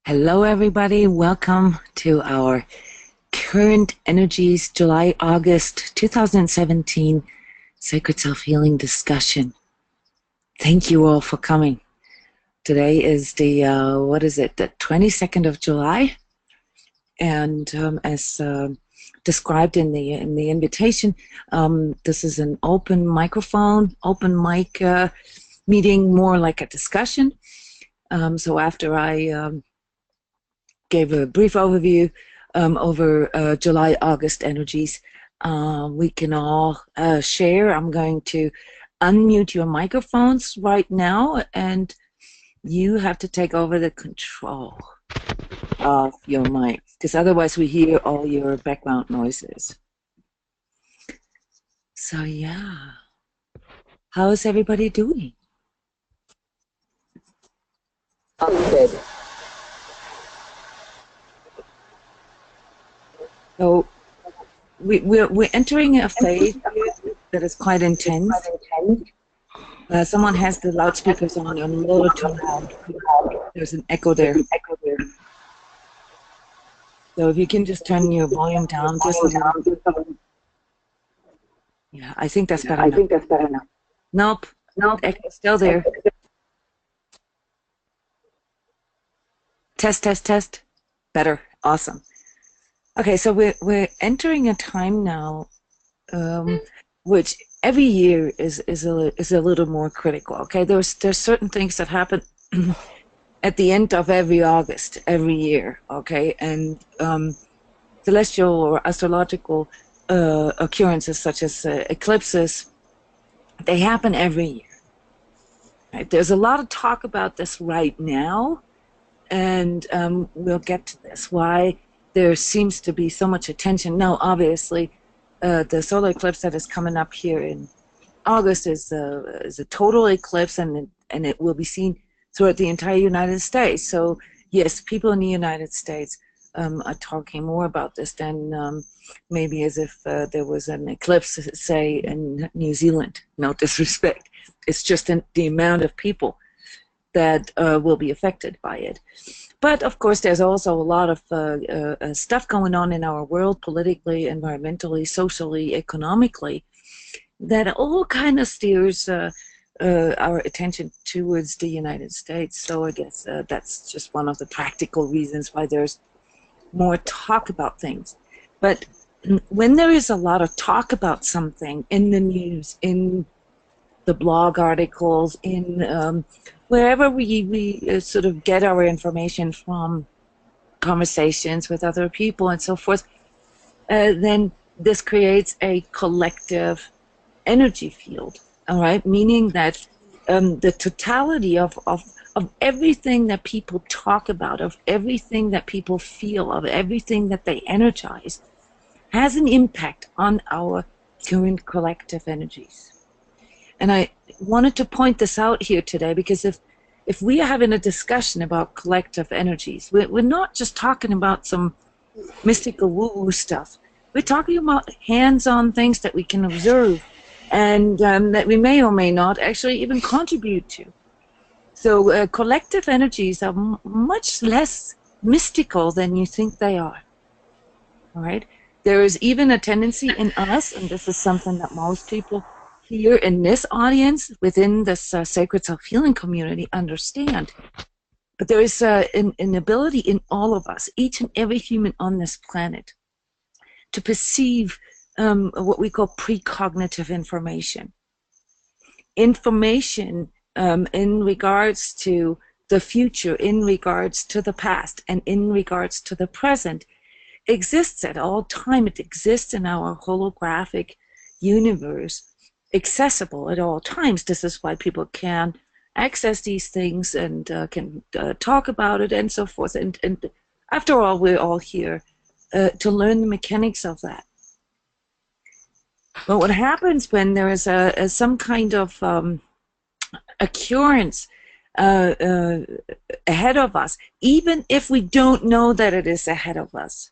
Hello, everybody. Welcome to our current energies July-August 2017 Sacred Self-Healing discussion. Thank you all for coming. Today is the, the 22nd of July. And as described in the invitation, this is an open microphone, open mic meeting, more like a discussion. So after I gave a brief overview over July-August energies, we can all share. I'm going to unmute your microphones right now, and you have to take over the control of your mic, because otherwise we hear all your background noises. So yeah, how is everybody doing? Good. So we're entering a phase that is quite intense. Someone has the loudspeakers on a little too loud. There's an echo there. So if you can just turn your volume down just a little. Yeah, I think that's better enough. Nope, echo's still there. Test. Better, awesome. Okay, so we're entering a time now, which every year is a little more critical. Okay, there's certain things that happen at the end of every August every year. Okay, and celestial or astrological occurrences such as eclipses, they happen every year. Right? There's a lot of talk about this right now, and we'll get to this. Why there seems to be so much attention. Now, obviously, the solar eclipse that is coming up here in August is a total eclipse, and it will be seen throughout the entire United States. So, yes, people in the United States are talking more about this than maybe as if there was an eclipse, say, in New Zealand. No disrespect. It's just the amount of people that will be affected by it. But of course, there's also a lot of stuff going on in our world, politically, environmentally, socially, economically, that all kind of steers our attention towards the United States. So I guess that's just one of the practical reasons why there's more talk about things. But when there is a lot of talk about something in the news, in the blog articles, in wherever we sort of get our information from, conversations with other people and so forth, then this creates a collective energy field, all right? Meaning that the totality of everything that people talk about, of everything that people feel, of everything that they energize, has an impact on our current collective energies. And I wanted to point this out here today, because if we are having a discussion about collective energies, we're not just talking about some mystical woo-woo stuff. We're talking about hands-on things that we can observe and that we may or may not actually even contribute to. So collective energies are much less mystical than you think they are. All right? There is even a tendency in us, and this is something that most people here in this audience, within this sacred self-healing community, understand. But there is an ability in all of us, each and every human on this planet, to perceive what we call precognitive information. Information in regards to the future, in regards to the past, and in regards to the present, exists at all time. It exists in our holographic universe, accessible at all times. This is why people can access these things and can talk about it and so forth. And after all, we're all here to learn the mechanics of that. But what happens when there is some kind of occurrence ahead of us, even if we don't know that it is ahead of us,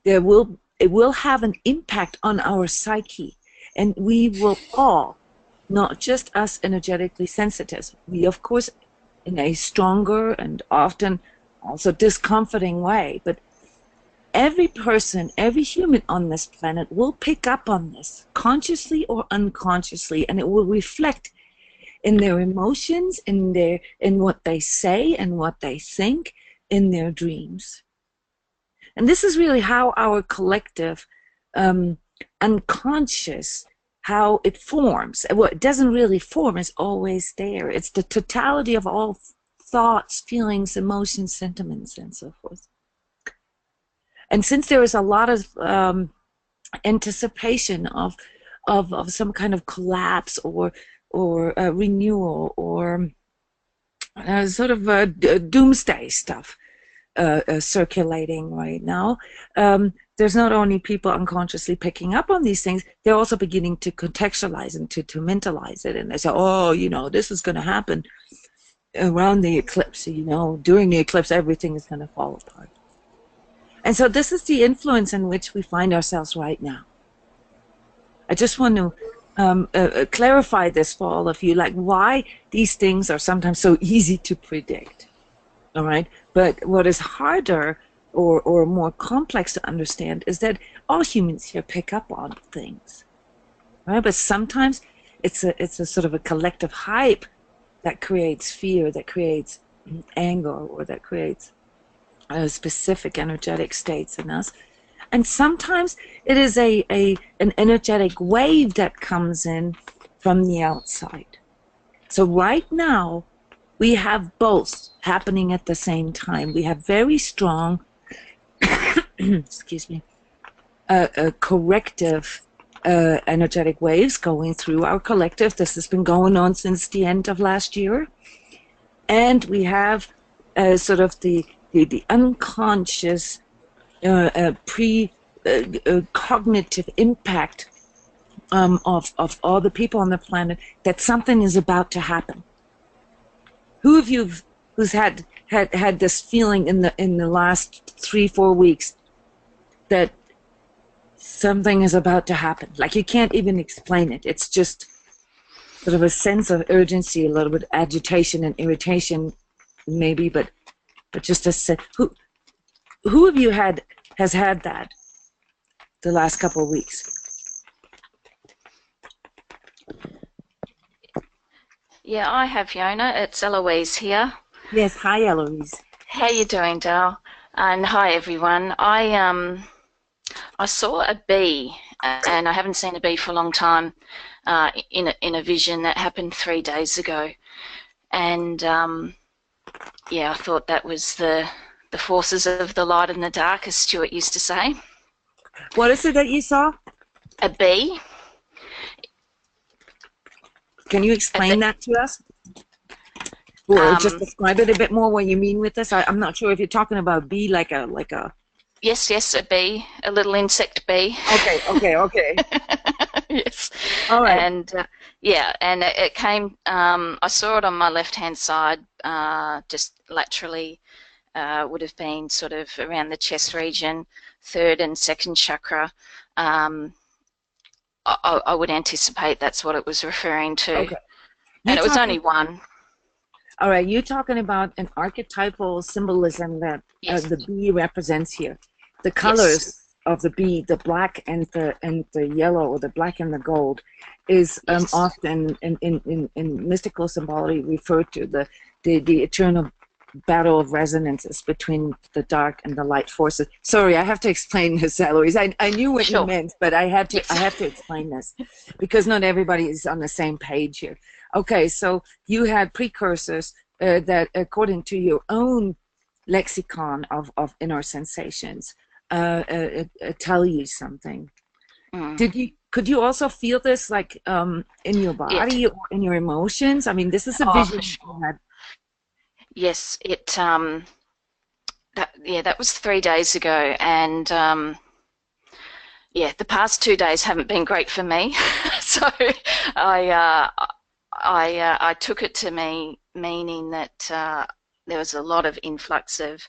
it will have an impact on our psyche. And we will all, not just us energetically sensitive, we of course in a stronger and often also discomforting way, but every person, every human on this planet will pick up on this, consciously or unconsciously, and it will reflect in their emotions, in what they say and what they think, in their dreams. And this is really how our collective unconscious, how it forms. What it doesn't really form is always there. It's the totality of all thoughts, feelings, emotions, sentiments, and so forth. And since there is a lot of anticipation of some kind of collapse or renewal or sort of doomsday stuff circulating right now, there's not only people unconsciously picking up on these things, they're also beginning to contextualize and to mentalize it. And they say, oh, you know, this is going to happen around the eclipse. You know, during the eclipse, everything is going to fall apart. And so this is the influence in which we find ourselves right now. I just want to clarify this for all of you, like why these things are sometimes so easy to predict, all right? But what is harder or more complex to understand is that all humans here pick up on things, right? But sometimes it's a sort of a collective hype that creates fear, that creates anger, or that creates specific energetic states in us. And sometimes it is an energetic wave that comes in from the outside. So right now, we have both happening at the same time. We have very strong, excuse me, corrective energetic waves going through our collective. This has been going on since the end of last year. And we have sort of the unconscious cognitive impact of all the people on the planet, that something is about to happen. Who of you who's had this feeling in the last 3-4 weeks that something is about to happen? Like you can't even explain it. It's just sort of a sense of urgency, a little bit of agitation and irritation, maybe, but just a sense. Who of you has had that the last couple of weeks? Yeah, I have, Jona. It's Eloise here. Yes, hi, Eloise. How you doing, Dal? And hi, everyone. I saw a bee, and I haven't seen a bee for a long time, in a vision that happened 3 days ago. And yeah, I thought that was the forces of the light and the dark, as Stuart used to say. What is it that you saw? A bee. Can you explain that to us? Or just describe it a bit more, what you mean with this? I'm not sure if you're talking about a bee like a... Yes, a bee, a little insect bee. Okay. Yes. All right. And yeah, and it came, I saw it on my left-hand side, just laterally, would have been sort of around the chest region, third and second chakra. I would anticipate that's what it was referring to. Okay. And it was only one. All right, you're talking about an archetypal symbolism that the bee represents here. The colors of the bee, the black and the yellow, or the black and the gold, is often in mystical symbology referred to the eternal battle of resonances between the dark and the light forces. Sorry, I have to explain this, Eloise. I knew what you meant, but I have to explain this because not everybody is on the same page here. Okay, so you had precursors that, according to your own lexicon of inner sensations, tell you something. Could you also feel this, like in your body or in your emotions? I mean, this is a vision. For sure. Yes, that was 3 days ago, and yeah, the past 2 days haven't been great for me. So I took it to meaning that there was a lot of influx of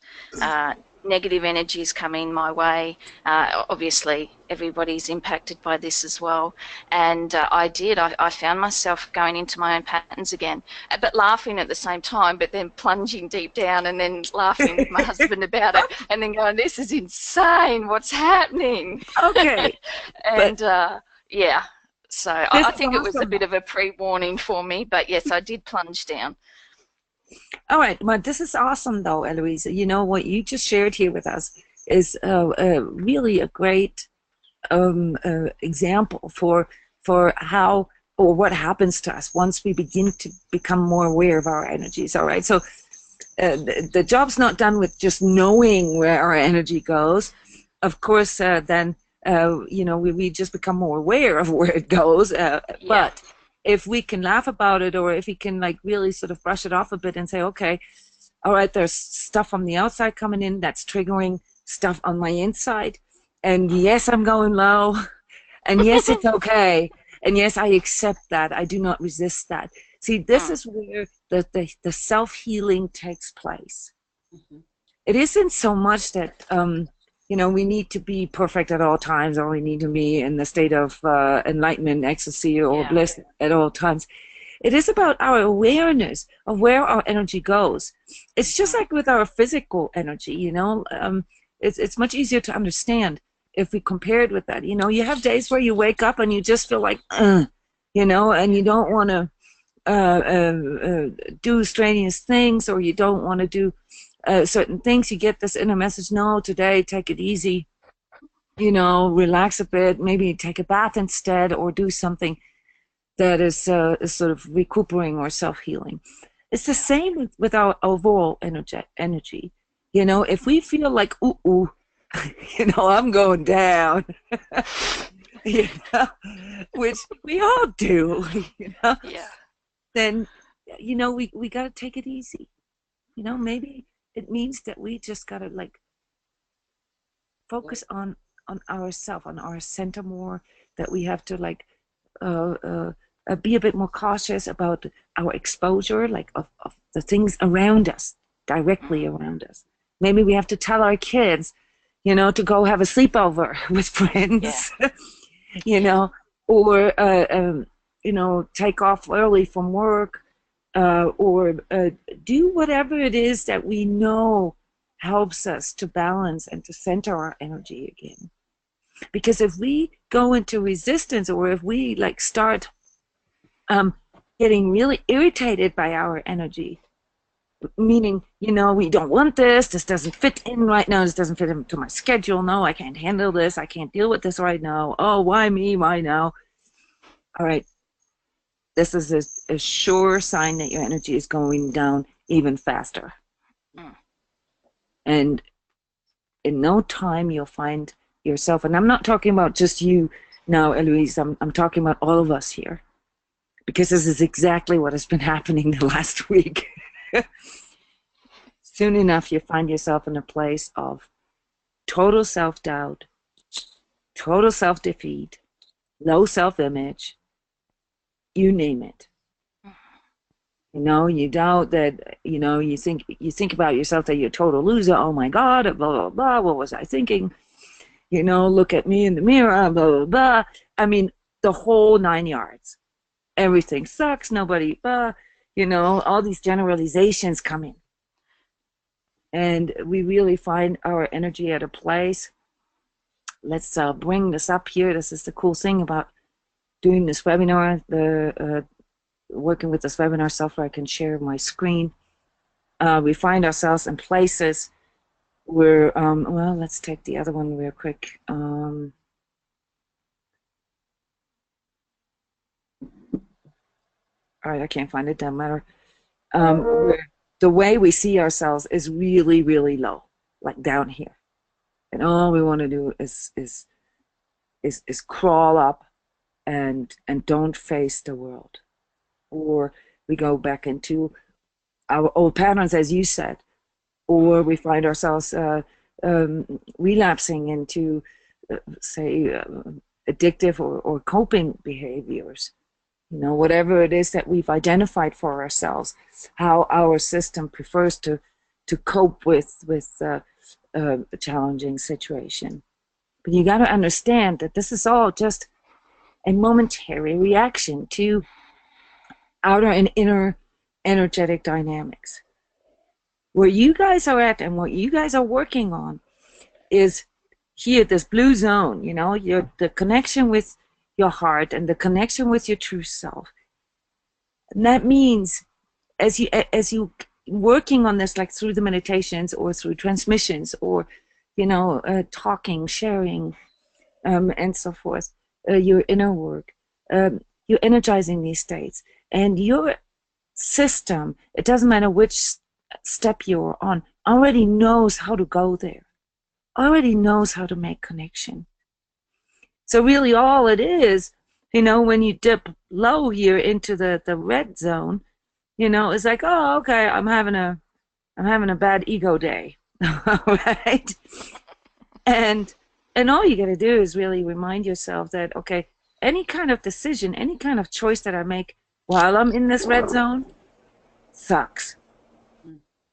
negative energies coming my way. Obviously, everybody's impacted by this as well. And I found myself going into my own patterns again, but laughing at the same time, but then plunging deep down and then laughing with my husband about it and then going, this is insane, what's happening? Okay, but And yeah, so this I is think it was a awesome. bit of a pre-warning for me, but yes, I did plunge down. All right, well, this is awesome though, Eloise. You know what you just shared here with us is really a great example for how or what happens to us once we begin to become more aware of our energies. All right, so the job's not done with just knowing where our energy goes. Of course, then we just become more aware of where it goes. Yeah, But if we can laugh about it, or if we can like really sort of brush it off a bit and say, okay, all right, there's stuff on the outside coming in that's triggering stuff on my inside, and yes, I'm going low, and yes, it's okay, and yes, I accept that. I do not resist that. See, this mm, is where the self-healing takes place. Mhm. It isn't so much that we need to be perfect at all times, or we need to be in the state of enlightenment, ecstasy, or yeah, bliss at all times. It is about our awareness of where our energy goes. It's just mhm, like with our physical energy, it's much easier to understand if we compare it with that. You have days where you wake up and you just feel like, and you don't want to do strenuous things, or you don't want to do certain things. You get this inner message, no, today, take it easy, relax a bit, maybe take a bath instead, or do something that is sort of recuperating or self-healing. It's the yeah. same with our overall energy. If we feel like, ooh, I'm going down, you know, which we all do, Yeah. then, we got to take it easy. Maybe it means that we just got to like focus on ourself, on our center more, that we have to like uh, uh, be a bit more cautious about our exposure, like of the things around us, directly Mm, around us. Maybe we have to tell our kids, to go have a sleepover with yeah. friends, you Yeah. know, or take off early from work, or do whatever it is that we know helps us to balance and to center our energy again. Because if we go into resistance, or if we like start um, getting really irritated by our energy, meaning, we don't want this doesn't fit in right now, this doesn't fit into my schedule, no, I can't handle this, I can't deal with this right now, oh, why me, why now? All right, this is a sure sign that your energy is going down even faster. Mm, And in no time you'll find yourself, and I'm not talking about just you now, Eloise, I'm talking about all of us here, because this is exactly what has been happening the last week. Soon enough, you find yourself in a place of total self-doubt, total self-defeat, low self-image, you name it. You doubt that, you think about yourself that you're a total loser. Oh my God, blah, blah, blah. What was I thinking? Look at me in the mirror, blah, blah, blah. I mean, the whole 9 yards. Everything sucks, nobody, blah, all these generalizations come in. And we really find our energy at a place. Let's bring this up here. This is the cool thing about doing this webinar, working with this webinar software. I can share my screen. We find ourselves in places where, well, let's take the other one real quick. All right, I can't find it, doesn't matter. Where the way we see ourselves is really, really low, like down here. And all we want to do is crawl up and don't face the world. Or we go back into our old patterns, as you said, or we find ourselves relapsing into, say, addictive or coping behaviors. Whatever it is that we've identified for ourselves, how our system prefers to cope with a challenging situation. But you got to understand that this is all just a momentary reaction to outer and inner energetic dynamics. Where you guys are at and what you guys are working on is here, this blue zone, you know, the connection with your heart and the connection with your true self. And that means as you working on this, like through the meditations or through transmissions or, you know, talking, sharing, and so forth, your inner work, you're energizing these states. And your system, it doesn't matter which step you're on, already knows how to go there, already knows how to make connection. So really all it is, you know, when you dip low here into the red zone, you know, it's like, oh, okay, I'm having a bad ego day. Right? And all you got to do is really remind yourself that, okay, any kind of decision, any kind of choice that I make while I'm in this red zone sucks.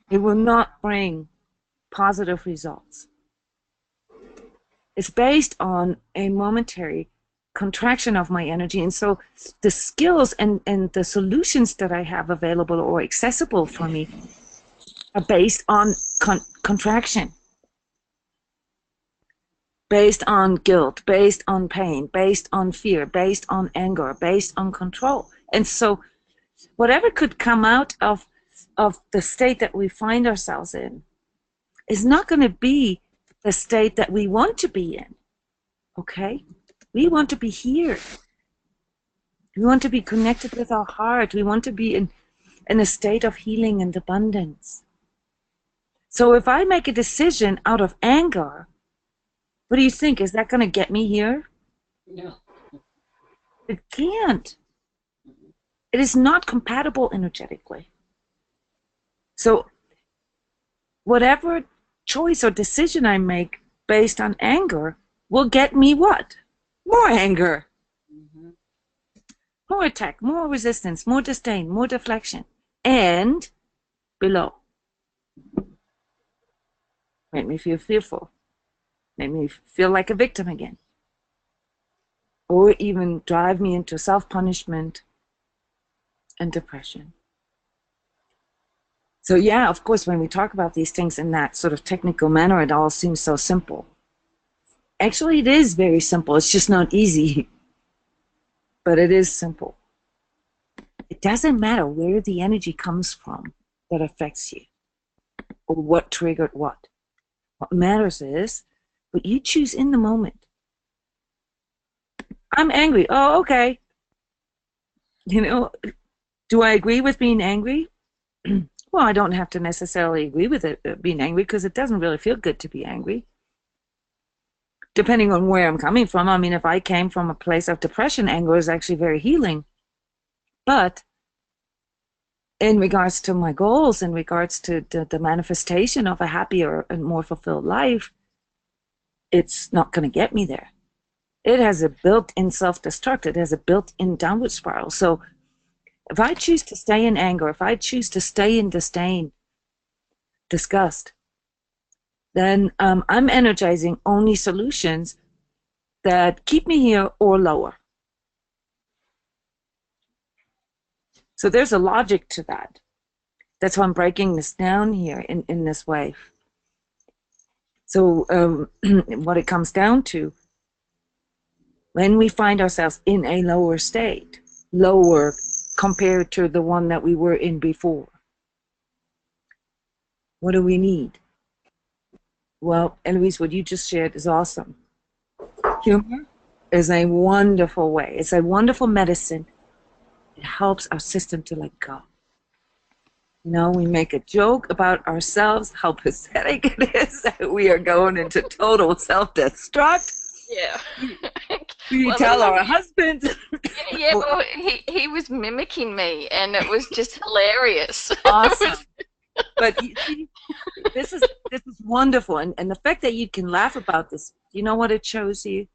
It will not bring positive results. It's based on a momentary contraction of my energy. And so the skills and the solutions that I have available or accessible for me are based on contraction, based on guilt, based on pain, based on fear, based on anger, based on control. And so whatever could come out of the state that we find ourselves in is not going to be the state that we want to be in. Okay? We want to be here. We want to be connected with our heart. We want to be in a state of healing and abundance. So if I make a decision out of anger, what do you think? Is that going to get me here? No. It can't. It is not compatible energetically. So whatever choice or decision I make based on anger will get me what? More anger. Mm-hmm. More attack, more resistance, more disdain, more deflection. And below. Make me feel fearful. Make me feel like a victim again. Or even drive me into self-punishment and depression. So yeah, of course, when we talk about these things in that sort of technical manner, it all seems so simple. Actually, it is very simple. It's just not easy. But it is simple. It doesn't matter where the energy comes from that affects you or what triggered what. What matters is what you choose in the moment. I'm angry. Oh, okay. You know, do I agree with being angry? Well, I don't have to necessarily agree with it being angry because it doesn't really feel good to be angry. Depending on where I'm coming from. I mean, if I came from a place of depression, anger is actually very healing. But in regards to my goals, in regards to the manifestation of a happier and more fulfilled life, it's not going to get me there. It has a built-in self-destruct. It has a built-in downward spiral. So if I choose to stay in anger, if I choose to stay in disdain, disgust, then I'm energizing only solutions that keep me here or lower. So there's a logic to that. That's why I'm breaking this down here in this way. So what it comes down to, when we find ourselves in a lower state, lower compared to the one that we were in before, what do we need? Well, Eloise, what you just shared is awesome. Humor is a wonderful way. It's a wonderful medicine. It helps our system to let go. You know, we make a joke about ourselves, how pathetic it is that we are going into total self-destruct. Yeah. We Well, tell our husbands. yeah, well, he was mimicking me, and it was just hilarious. Awesome. But you see, this is wonderful, and the fact that you can laugh about this, you know what it shows you?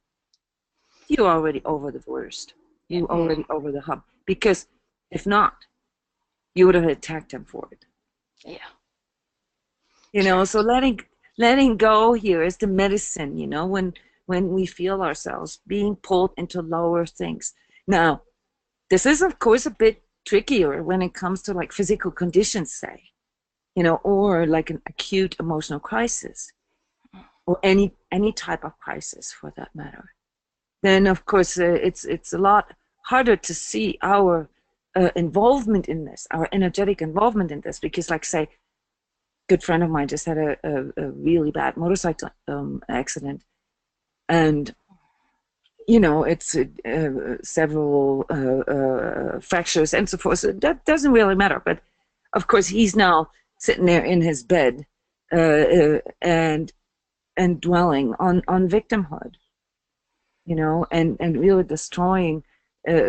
You're already over the worst. You're already over the hump. Because if not, you would have attacked him for it. Yeah. You know, so letting letting go here is the medicine, when we feel ourselves being pulled into lower things. Now, this is, of course, a bit trickier when it comes to like physical conditions, say, or like an acute emotional crisis, or any type of crisis for that matter. Then, of course, it's a lot harder to see our involvement in this, our energetic involvement in this, because, like, say, a good friend of mine just had a really bad motorcycle accident, and it's several fractures and so forth. So that doesn't really matter. But of course, he's now sitting there in his bed and dwelling on victimhood, and really destroying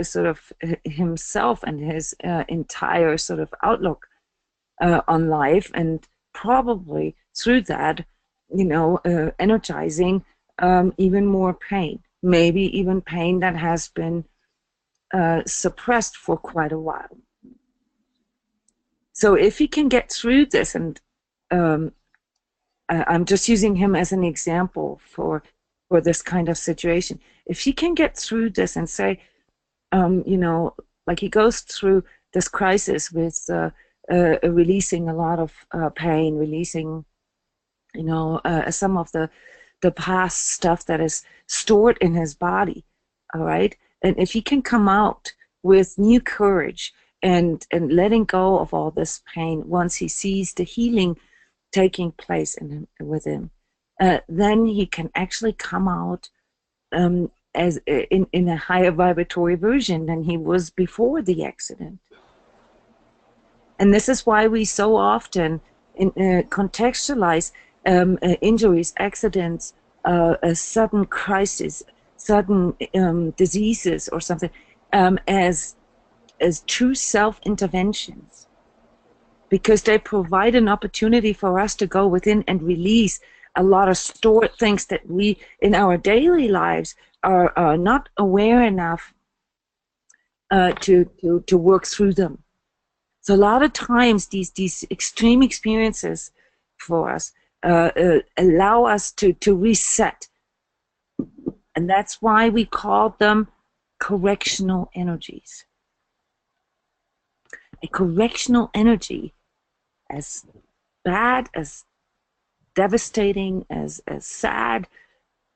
sort of himself and his entire sort of outlook on life, and probably through that, energizing even more pain, maybe even pain that has been suppressed for quite a while. So if he can get through this, and I'm just using him as an example for this kind of situation, if he can get through this and say, like he goes through this crisis with releasing a lot of pain, releasing, some of the past stuff that is stored in his body, all right? And if he can come out with new courage and letting go of all this pain once he sees the healing taking place with him, then he can actually come out as in a higher vibratory version than he was before the accident. And this is why we so often contextualize injuries, accidents, a sudden crisis, sudden diseases or something, as true self-interventions, because they provide an opportunity for us to go within and release a lot of stored things that we in our daily lives are not aware enough to work through them. So a lot of times these extreme experiences for us allow us to reset. And that's why we call them correctional energies. A correctional energy, as bad, as devastating, as sad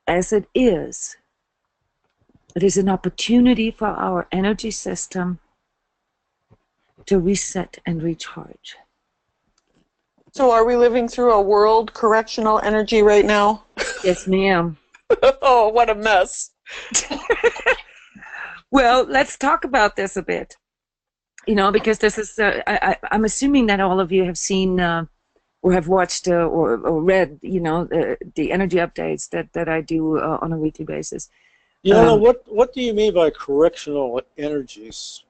as it is an opportunity for our energy system to reset and recharge. So are we living through a world correctional energy right now? Yes, ma'am. Oh, what a mess. Well, let's talk about this a bit. Because this is, I'm assuming that all of you have seen or have watched or read, the energy updates that I do on a weekly basis. Yeah, what do you mean by correctional energies?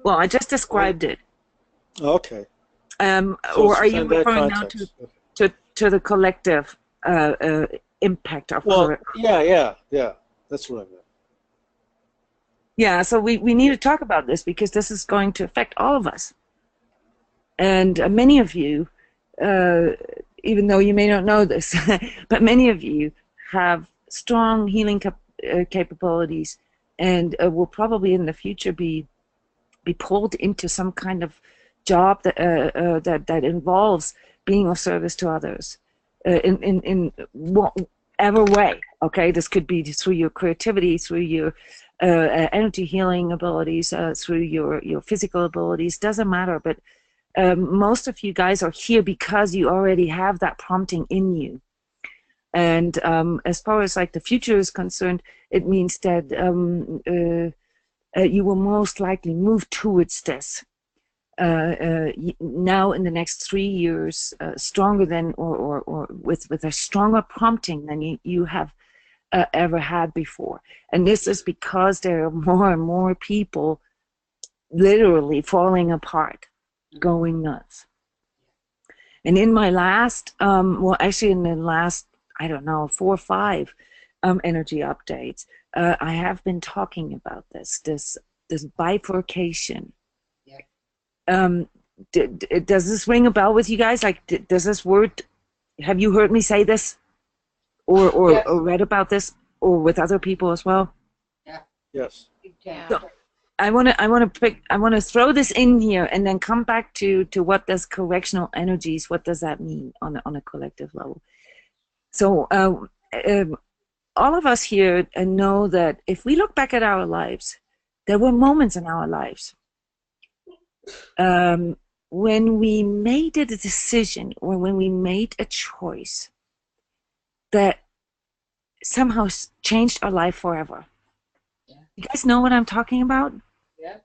Well, I just described it. Okay. So or are you referring now to the collective impact of? Well, yeah. That's what I meant. Yeah, so we need to talk about this, because this is going to affect all of us. And many of you, even though you may not know this, but many of you have strong healing capabilities, and will probably in the future be pulled into some kind of job that involves being of service to others in whatever way. Okay, this could be through your creativity, through your energy healing abilities, through your physical abilities. Doesn't matter, but most of you guys are here because you already have that prompting in you. And as far as like the future is concerned, it means that you will most likely move towards this now in the next 3 years, stronger than or with a stronger prompting than you have ever had before. And this is because there are more and more people literally falling apart, going nuts. And in my last, well, actually in the last, I don't know, 4 or 5 energy updates, I have been talking about this bifurcation. Does this ring a bell with you guys? Like, does this word? Have you heard me say this, Yes. or read about this, or with other people as well? Yes. Yeah. So I want to throw this in here and then come back to what does correctional energies, what does that mean on a collective level? So all of us here know that if we look back at our lives, there were moments in our lives when we made a decision or when we made a choice that somehow changed our life forever. Yeah. You guys know what I'm talking about? Yeah.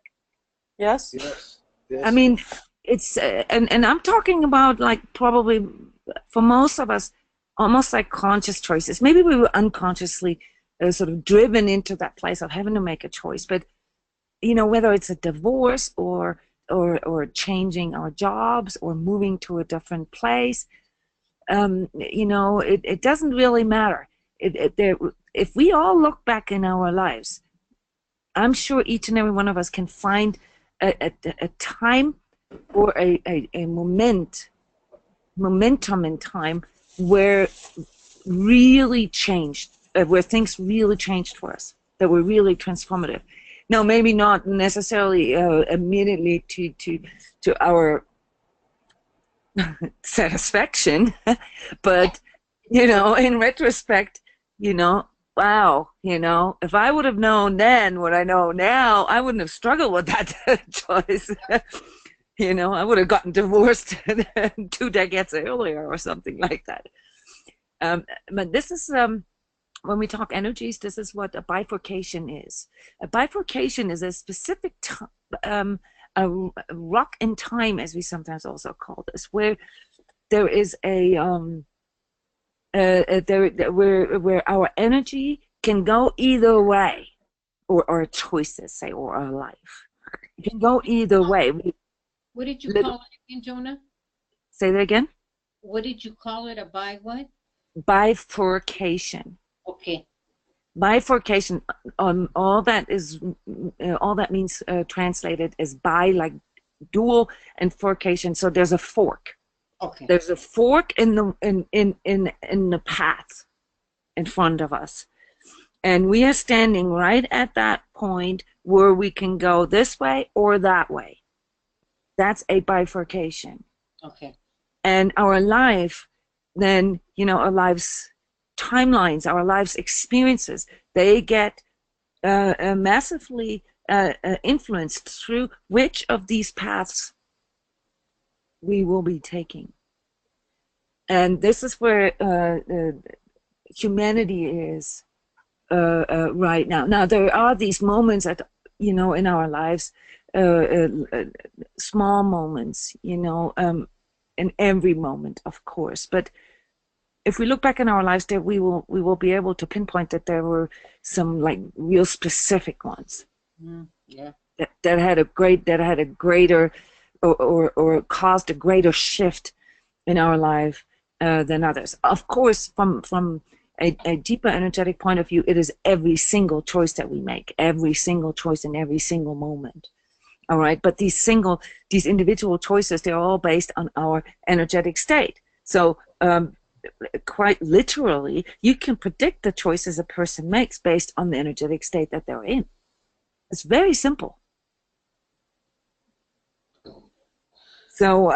Yes? Yes. Yes. I mean, it's and I'm talking about like probably for most of us almost like conscious choices. Maybe we were unconsciously sort of driven into that place of having to make a choice. But you know, whether it's a divorce or changing our jobs or moving to a different place, you know, it doesn't really matter. If we all look back in our lives, I'm sure each and every one of us can find a time or a momentum in time where really changed, where things really changed for us, that were really transformative. Now, maybe not necessarily immediately to our satisfaction, but you know, in retrospect, you know, wow, you know, if I would have known then what I know now, I wouldn't have struggled with that choice. You know, I would have gotten divorced 2 decades earlier or something like that. But this is when we talk energies, this is what a bifurcation is. A bifurcation is a specific a rock in time, as we sometimes also call this, where there is a where our energy can go either way, or choices, say, or our life. It can go either way. What did you call it again, Jonah? Say that again. What did you call it? A by what? Bifurcation. Okay. Bifurcation. All that means translated is bi, like dual, and forcation. So there's a fork. Okay. There's a fork in the path in front of us, and we are standing right at that point where we can go this way or that way. That's a bifurcation. Okay. And our life, then, you know, our lives timelines, our lives experiences, they get massively influenced through which of these paths we will be taking. And this is where humanity is right now. Now, there are these moments that, you know, in our lives, small moments, you know, in every moment, of course. But if we look back in our lives, there we will be able to pinpoint that there were some like real specific ones. Yeah. That had a greater or caused a greater shift in our life than others. Of course, from a deeper energetic point of view, it is every single choice that we make, every single choice in every single moment. All right, but these individual choices, they're all based on our energetic state. So quite literally, you can predict the choices a person makes based on the energetic state that they're in. It's very simple. So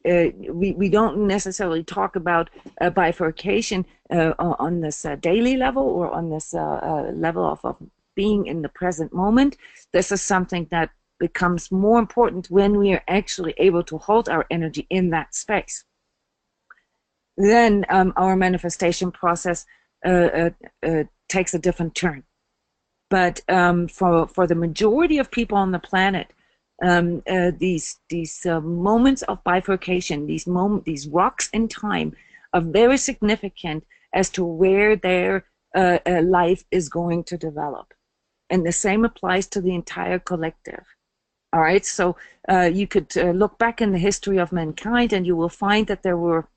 we don't necessarily talk about bifurcation on this daily level or on this level of being in the present moment. This is something that becomes more important when we are actually able to hold our energy in that space. Then our manifestation process takes a different turn. But for the majority of people on the planet, these moments of bifurcation, these rocks in time, are very significant as to where their life is going to develop. And the same applies to the entire collective. All right, so you could look back in the history of mankind, and you will find that there were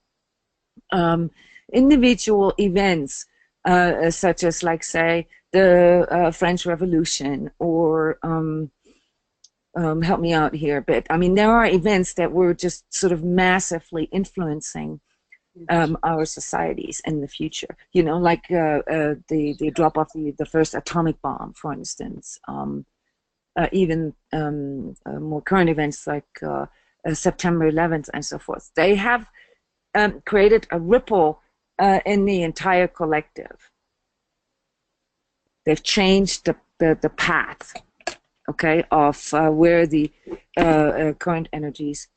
individual events, such as, like, say, the French Revolution, or help me out here a bit. I mean, there are events that were just sort of massively influencing our societies in the future. You know, like the drop of the first atomic bomb, for instance. Even more current events like September 11th and so forth. They have created a ripple in the entire collective. They've changed the path, okay, of where the current energies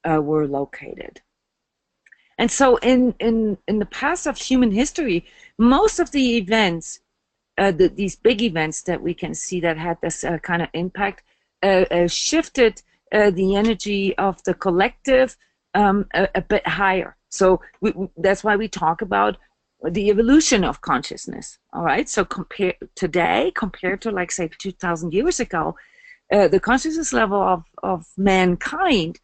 were located. And so in the past of human history, most of the events, these big events that we can see that had this kind of impact, shifted the energy of the collective a bit higher. So that's why we talk about the evolution of consciousness. All right. So compared to like say 2,000 years ago, the consciousness level of mankind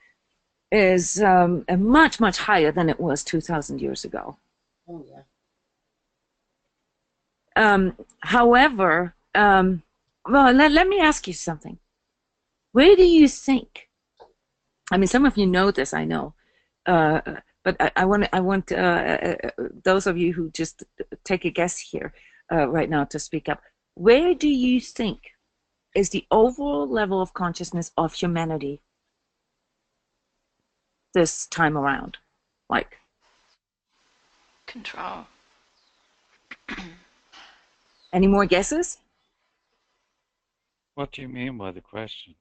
is much higher than it was 2,000 years ago. Oh, yeah. However, well, let me ask you something. Where do you think? I mean, some of you know this, I know, but I want those of you who just take a guess here right now to speak up. Where do you think is the overall level of consciousness of humanity this time around? Like Control. any more guesses? What do you mean by the question?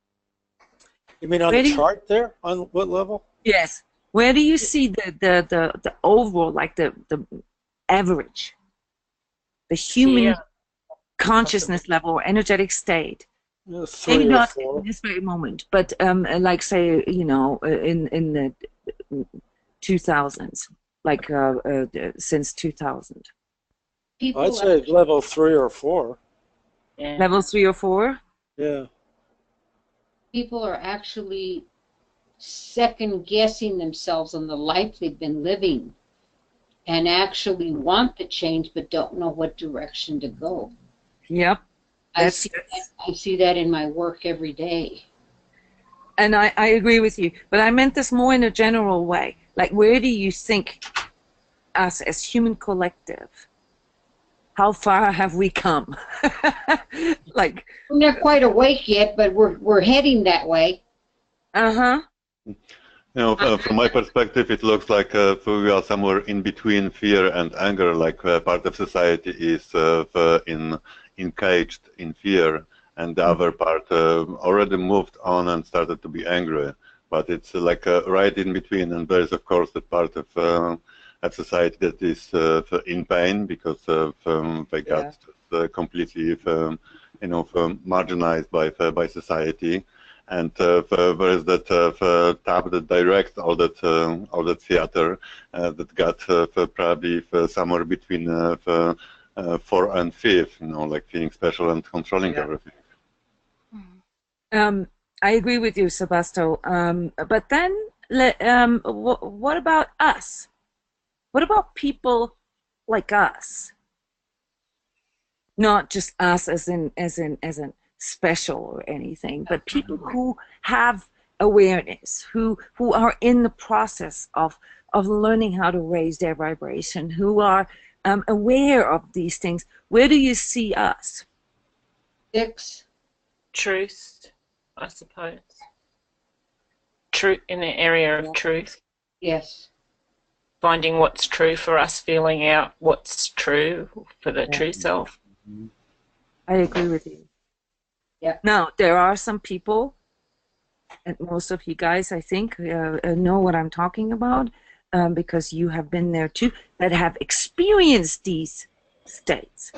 You mean on the chart there? On what level? Yes. Where do you see the overall, like the average, the human consciousness level or energetic state? Maybe not in this very moment, but like say, you know, in the 2000s, like since 2000. I'd say level 3 or 4. Yeah. Level 3 or 4? Yeah. People are actually second guessing themselves on the life they've been living and actually want the change but don't know what direction to go. Yep. I see that in my work every day. And I agree with you, but I meant this more in a general way. Like, where do you think us as human collective, how far have we come? Like, we're not quite awake yet, but we're heading that way. Uh-huh. You know, from my perspective, it looks like we are somewhere in between fear and anger. Like part of society is encaged in fear, and the other part already moved on and started to be angry. But it's like right in between, and there is, of course, the part of a society that is in pain because they got completely, you know, marginalized by society. And there is that tab that directs all that theater that got probably somewhere between 4 and 5, you know, like feeling special and controlling everything. I agree with you, Sebasto. But then, what about us? What about people like us? Not just us as in special or anything, but people who have awareness, who are in the process of learning how to raise their vibration, who are aware of these things. Where do you see us? 6. Truth, I suppose. Truth in the area of truth. Yes. Finding what's true for us, feeling out what's true for the true self. I agree with you. Yeah. Now, there are some people, and most of you guys, I think, know what I'm talking about, because you have been there too, that have experienced these states.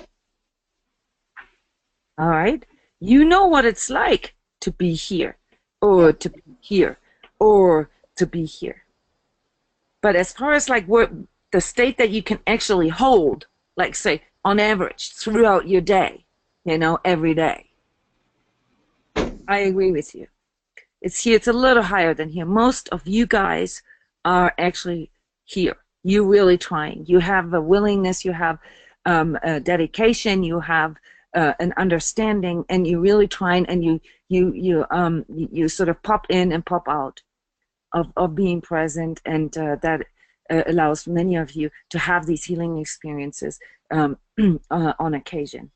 All right? You know what it's like to be here, or to be here, or to be here. But as far as like what the state that you can actually hold, like say on average throughout your day, you know, every day, I agree with you. It's here. It's a little higher than here. Most of you guys are actually here. You're really trying. You have a willingness. You have a dedication. You have an understanding, and you really try and you sort of pop in and pop out of being present, and that allows many of you to have these healing experiences on occasion,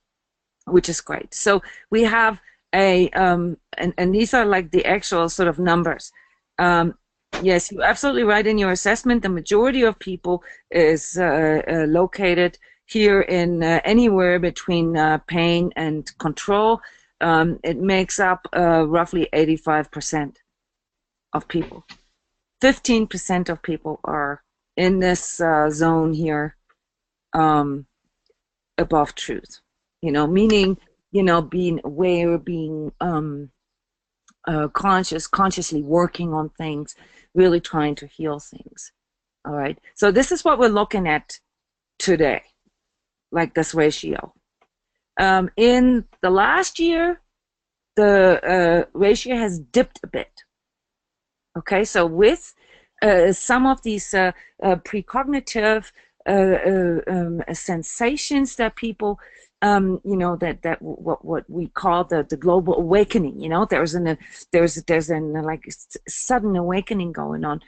which is great. So we have and these are like the actual sort of numbers. Yes, you're absolutely right in your assessment. The majority of people is located here in anywhere between pain and control. It makes up roughly 85% of people. 15% of people are in this zone here above truth. Meaning, being aware, being consciously working on things, really trying to heal things. All right. So this is what we're looking at today, like this ratio. In the last year, the ratio has dipped a bit. Okay. So with some of these precognitive sensations that people that what we call the global awakening. There's an like sudden awakening going on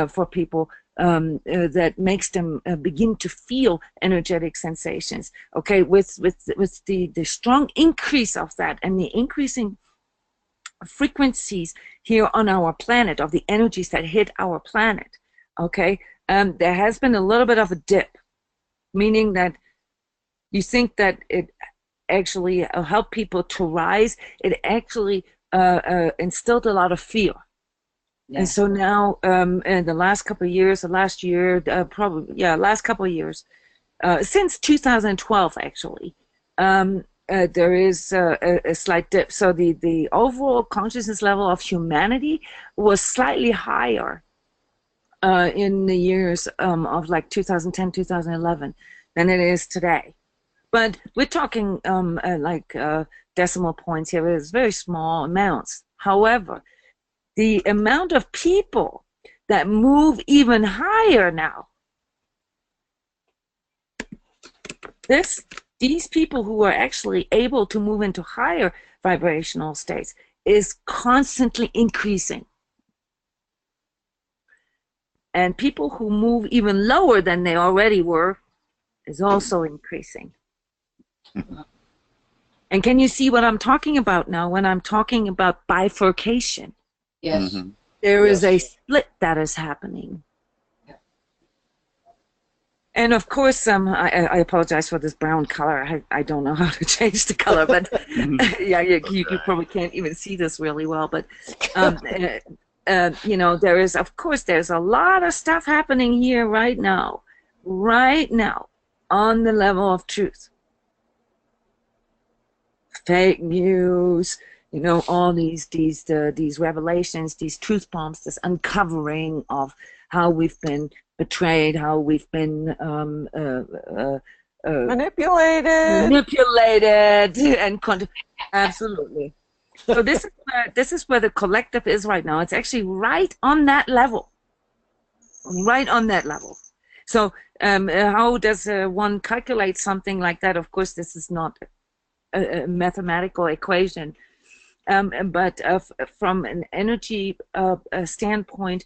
for people that makes them begin to feel energetic sensations. Okay, with the strong increase of that and the increasing frequencies here on our planet of the energies that hit our planet. Okay, there has been a little bit of a dip, meaning that you think that it actually helped people to rise. It actually instilled a lot of fear. Yeah. And so now, in the last couple of years, last couple of years, since 2012, actually, there is a slight dip. So the overall consciousness level of humanity was slightly higher in the years of like 2010, 2011 than it is today. But we're talking decimal points here. It's very small amounts. However, the amount of people that move even higher now, these people who are actually able to move into higher vibrational states is constantly increasing. And people who move even lower than they already were is also increasing. And can you see what I'm talking about now when I'm talking about bifurcation? Yes. Mm-hmm. There is a split that is happening. And of course, I apologize for this brown color. I don't know how to change the color, but yeah, you probably can't even see this really well. But there's a lot of stuff happening here right now on the level of truth. Fake news, all these revelations, these truth bombs, this uncovering of how we've been betrayed, how we've been manipulated, and absolutely. So this is where the collective is right now. It's actually right on that level. So how does one calculate something like that? Of course, this is not a mathematical equation, but from an energy standpoint,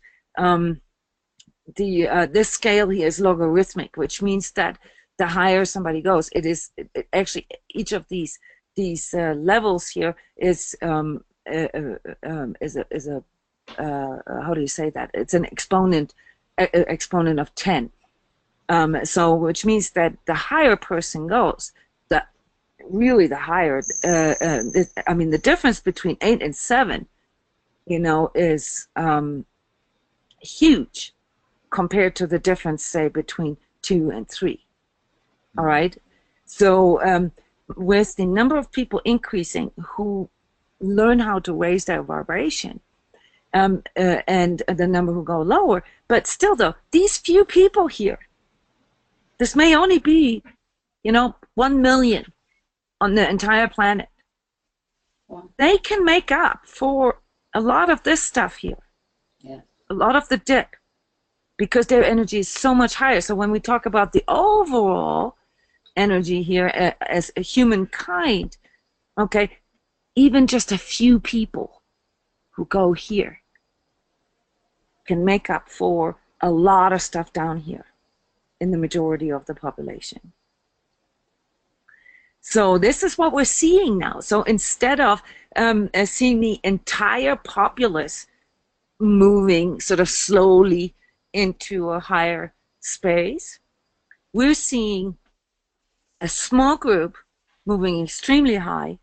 this scale here is logarithmic, which means that the higher somebody goes, actually each of these levels here is a how do you say that? It's an exponent of 10. So which means that the higher person goes, the higher, the difference between 8 and 7, is huge compared to the difference, say, between 2 and 3. All right? So with the number of people increasing who learn how to raise their vibration, and the number who go lower, but still, though, these few people here, this may only be, 1 million on the entire planet. Wow. They can make up for a lot of this stuff here. Yeah. A lot of the dip, because their energy is so much higher. So when we talk about the overall energy here as a humankind, okay, even just a few people who go here can make up for a lot of stuff down here in the majority of the population. So this is what we're seeing now. So instead of seeing the entire populace moving sort of slowly into a higher space, we're seeing a small group moving extremely high,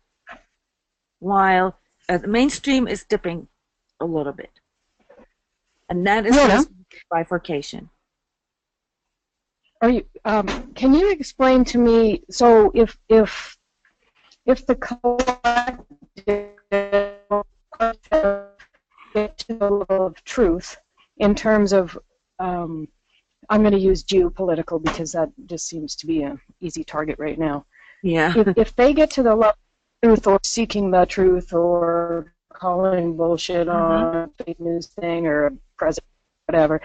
while the mainstream is dipping a little bit. And that is just bifurcation. Are you? Can you explain to me? So if the collective get to the level of truth in terms of, I'm going to use geopolitical because that just seems to be an easy target right now. Yeah. If they get to the level of truth or seeking the truth or calling bullshit on a fake news thing or a president, whatever,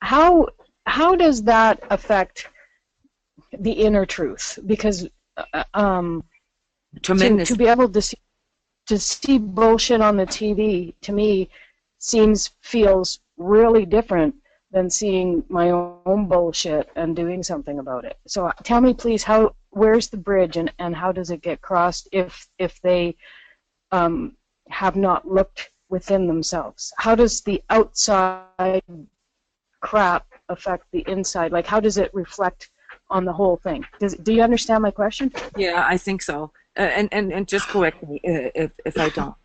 how does that affect the inner truth? Because Tremendous. to be able to see bullshit on the TV, to me, feels really different than seeing my own bullshit and doing something about it. So tell me, please, where's the bridge and how does it get crossed if they have not looked within themselves? How does the outside crap affect the inside? Like, how does it reflect on the whole thing? Do you understand my question? Yeah, I think so. And just correct me if I don't.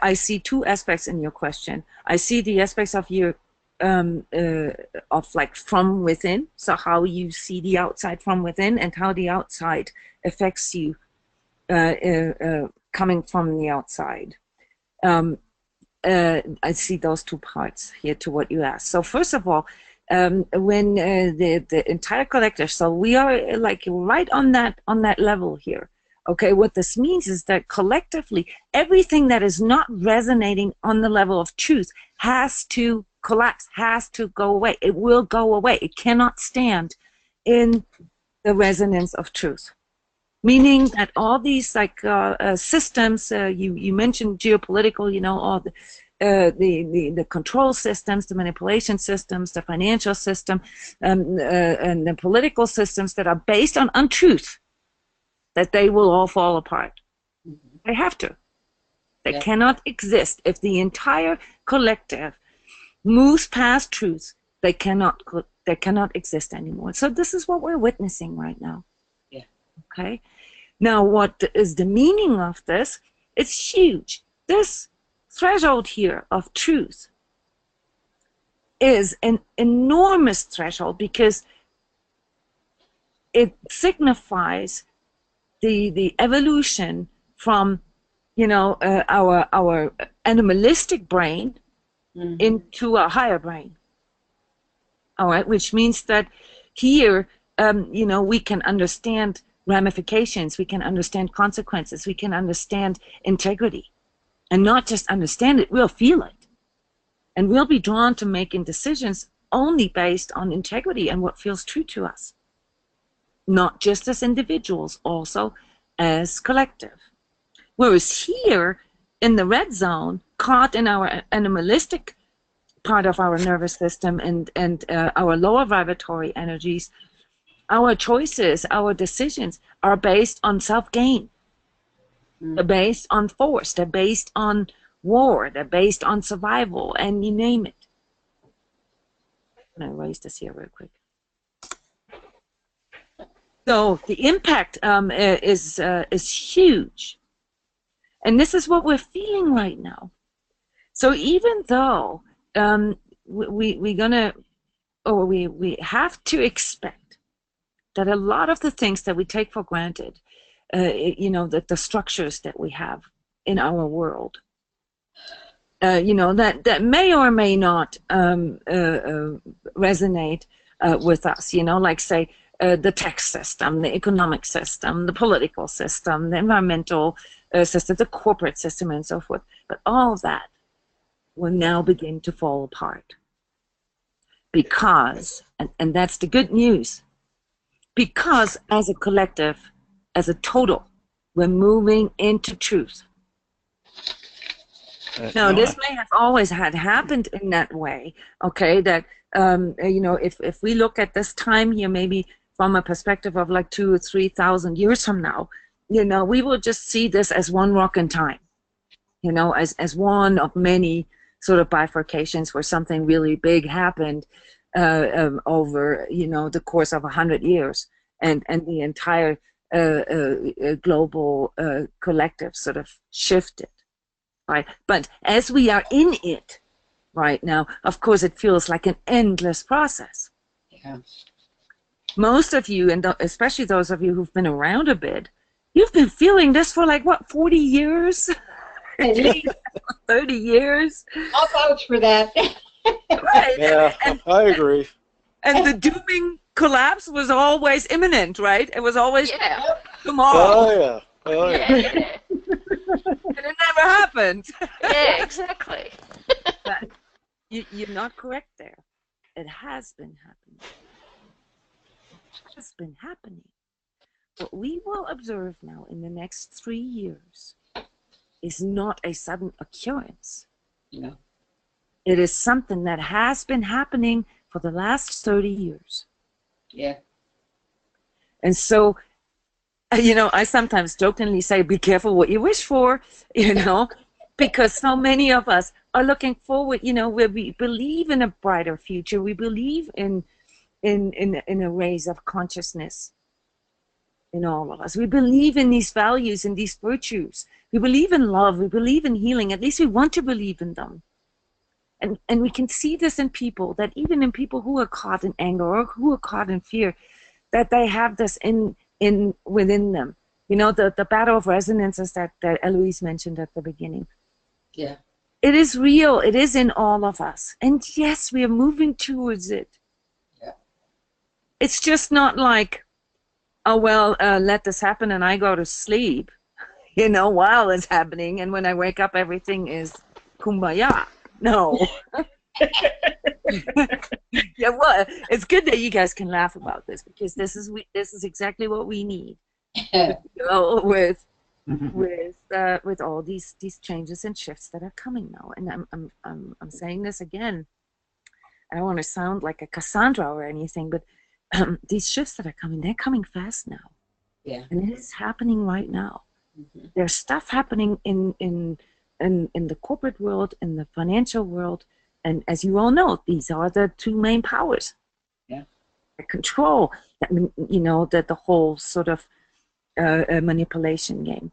I see two aspects in your question. I see the aspects of your of like from within, so how you see the outside from within and how the outside affects you coming from the outside. I see those two parts here to what you asked. So first of all, when the entire collective, so we are like right on that level here. Okay, what this means is that collectively, everything that is not resonating on the level of truth has to collapse, has to go away. It will go away. It cannot stand in the resonance of truth. Meaning that all these like systems, you mentioned geopolitical, you know, all the control systems, the manipulation systems, the financial system, and the political systems that are based on untruth, that they will all fall apart. They have to. They cannot exist. If the entire collective moves past truth, they cannot exist anymore. So this is what we're witnessing right now. Yeah. Okay. Now, what is the meaning of this? It's huge. This threshold here of truth is an enormous threshold because it signifies the evolution from, you know, our animalistic brain into a higher brain. All right, which means that here, you know, we can understand ramifications, we can understand consequences, we can understand integrity, and not just understand it, we'll feel it, and we'll be drawn to making decisions only based on integrity and what feels true to us. Not just as individuals, also as collective. Whereas here, in the red zone, caught in our animalistic part of our nervous system and our lower vibratory energies, our choices, our decisions are based on self-gain. They're based on force. They're based on war. They're based on survival, and you name it. I'm going to erase this here real quick. So the impact is huge, and this is what we're feeling right now. So even though we have to expect that a lot of the things that we take for granted, you know, that the structures that we have in our world, you know, that may or may not resonate with us. You know, like say. The tax system, the economic system, the political system, the environmental system, the corporate system, and so forth. But all of that will now begin to fall apart. Because, and that's the good news, because as a collective, as a total, we're moving into truth. Now, Jona, this may have always had happened in that way, okay, that, you know, if we look at this time here, maybe from a perspective of like 2,000 or 3,000 years from now, you know, we will just see this as one rock in time, you know, as one of many sort of bifurcations where something really big happened over, you know, the course of 100 years, and the entire global collective sort of shifted. Right, but as we are in it right now, of course, it feels like an endless process. Yeah. Most of you, and especially those of you who've been around a bit, you've been feeling this for like, what, 40 years? At least 30 years? I'll vouch for that. Right. Yeah, I agree. And the dooming collapse was always imminent, right? It was always tomorrow. Oh, yeah. Oh, yeah. Yeah. And it never happened. Yeah, exactly. But you're not correct there. It has been happening. It has been happening. What we will observe now in the next 3 years is not a sudden occurrence. No. It is something that has been happening for the last 30 years. Yeah. And so, you know, I sometimes jokingly say, be careful what you wish for, you know, because so many of us are looking forward, you know, where we believe in a brighter future. We believe in a raise of consciousness in all of us. We believe in these values and these virtues. We believe in love. We believe in healing. At least we want to believe in them. And we can see this in people, that even in people who are caught in anger or who are caught in fear, that they have this within them. You know, the battle of resonances that Eloise mentioned at the beginning. Yeah. It is real. It is in all of us. And yes, we are moving towards it. Yeah. It's just not like, oh, well, let this happen and I go to sleep, you know, while it's happening. And when I wake up, everything is kumbaya. No. Yeah, well, it's good that you guys can laugh about this, because this is exactly what we need. You know, with all these changes and shifts that are coming now. And I'm saying this again. I don't want to sound like a Cassandra or anything, but these shifts that are coming, they're coming fast now. Yeah. And it is happening right now. Mm-hmm. There's stuff happening in the corporate world, in the financial world, and as you all know, these are the two main powers. Yeah. The control, you know, that the whole sort of manipulation game.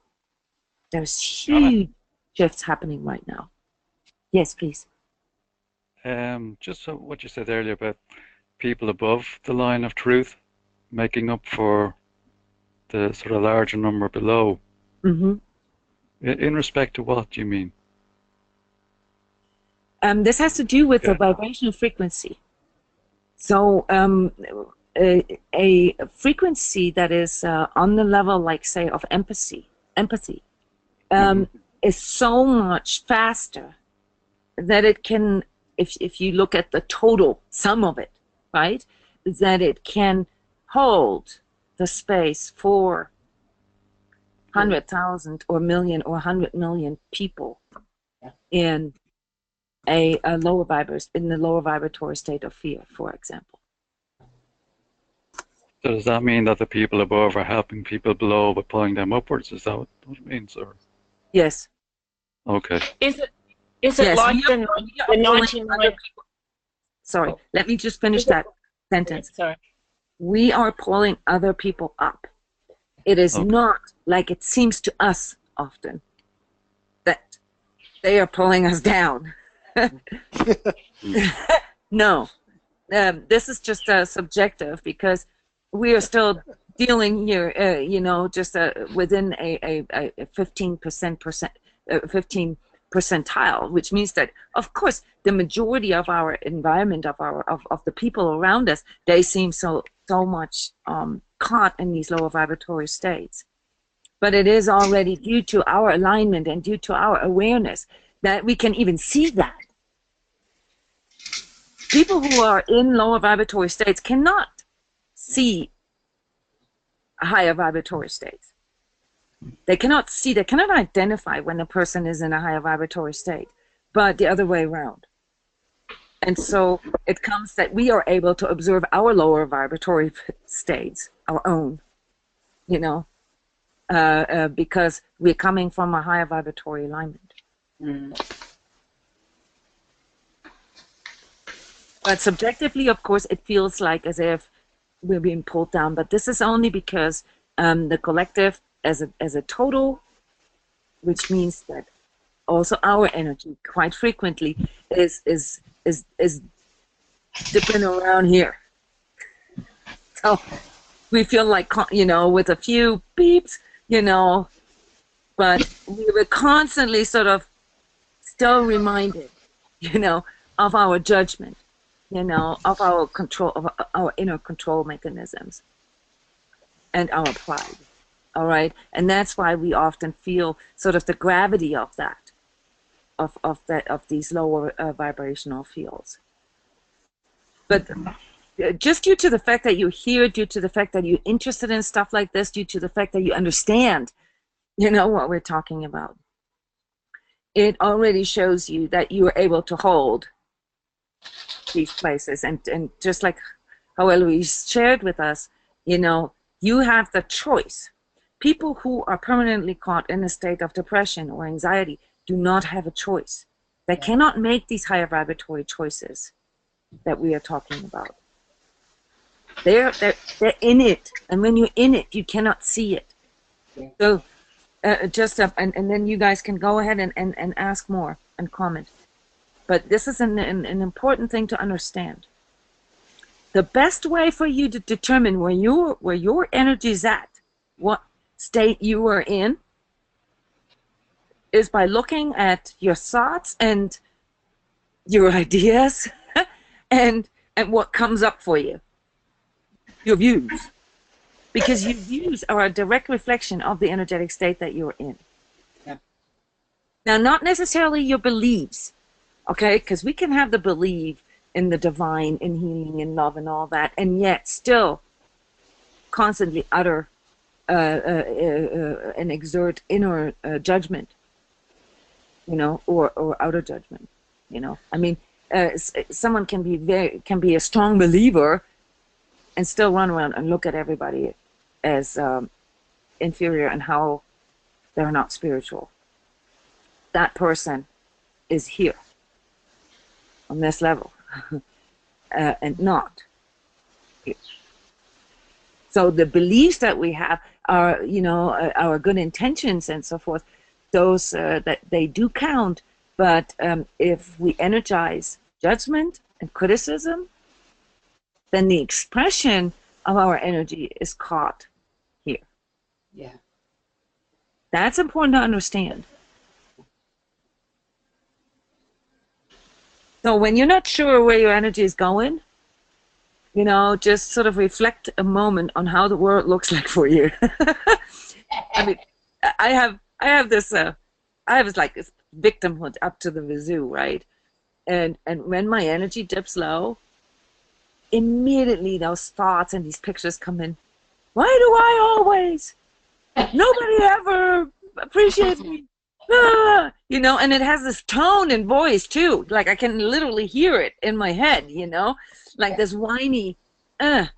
There's huge shifts happening right now. Yes, please. just so what you said earlier about people above the line of truth making up for the sort of larger number below. Mm-hmm. In respect to what do you mean? This has to do with the vibrational frequency. So a frequency that is on the level, like say, of empathy, is so much faster that it can, if you look at the total sum of it, right, that it can hold the space for 100,000 or million or 100 million people in a lower in the lower vibratory state of fear, for example. So does that mean that the people above are helping people below by pulling them upwards? Is that what it means? Or? Yes. Okay. Is it yes, like the 99? Sorry, let me just finish that sentence. Sorry. We are pulling other people up. It is not like it seems to us often that they are pulling us down. No, this is just subjective, because we are still dealing here, you know, just within a 15 percentile, which means that, of course, the majority of our environment, of the people around us, they seem so much caught in these lower vibratory states. But it is already due to our alignment and due to our awareness that we can even see that. People who are in lower vibratory states cannot see higher vibratory states. They cannot see, they cannot identify when a person is in a higher vibratory state, but the other way around. And so it comes that we are able to observe our lower vibratory states, our own, you know, because we're coming from a higher vibratory alignment. But subjectively, of course, it feels like as if we're being pulled down. But this is only because the collective, as a total, which means that also our energy quite frequently is dipping around here. So we feel like, you know, with a few beeps, you know, but we were constantly sort of still reminded, you know, of our judgment, you know, of our control, of our inner control mechanisms and our pride. All right. And that's why we often feel sort of the gravity of that, of these lower vibrational fields. But just due to the fact that you're here, due to the fact that you're interested in stuff like this, due to the fact that you understand, you know, what we're talking about, it already shows you that you are able to hold these places. And just like how Eloise shared with us, you know, you have the choice. People who are permanently caught in a state of depression or anxiety do not have a choice. They cannot make these higher vibratory choices that we are talking about. They're in it, and when you're in it, you cannot see it. So and then you guys can go ahead and ask more and comment. But this is an important thing to understand. The best way for you to determine where your energy is at, what state you are in, is by looking at your thoughts and your ideas and what comes up for you, your views. Because your views are a direct reflection of the energetic state that you're in. Yeah. Now, not necessarily your beliefs, okay? Because we can have the belief in the divine, in healing, in love, and all that, and yet still constantly utter and exert inner judgment, you know, or outer judgment, you know. I mean, someone can be a strong believer and still run around and look at everybody as inferior and how they're not spiritual. That person is here on this level and not here. So the beliefs that we have are, you know, our good intentions and so forth, those that they do count. But if we energize judgment and criticism, then the expression of our energy is caught here. Yeah. That's important to understand. So when you're not sure where your energy is going, you know, just sort of reflect a moment on how the world looks like for you. I mean, I have this like this victimhood up to the wazoo, right? And when my energy dips low, immediately those thoughts and these pictures come in. Why do I always? Nobody ever appreciates me. Ah, you know, and it has this tone and voice too. Like I can literally hear it in my head, you know, like this whiny, you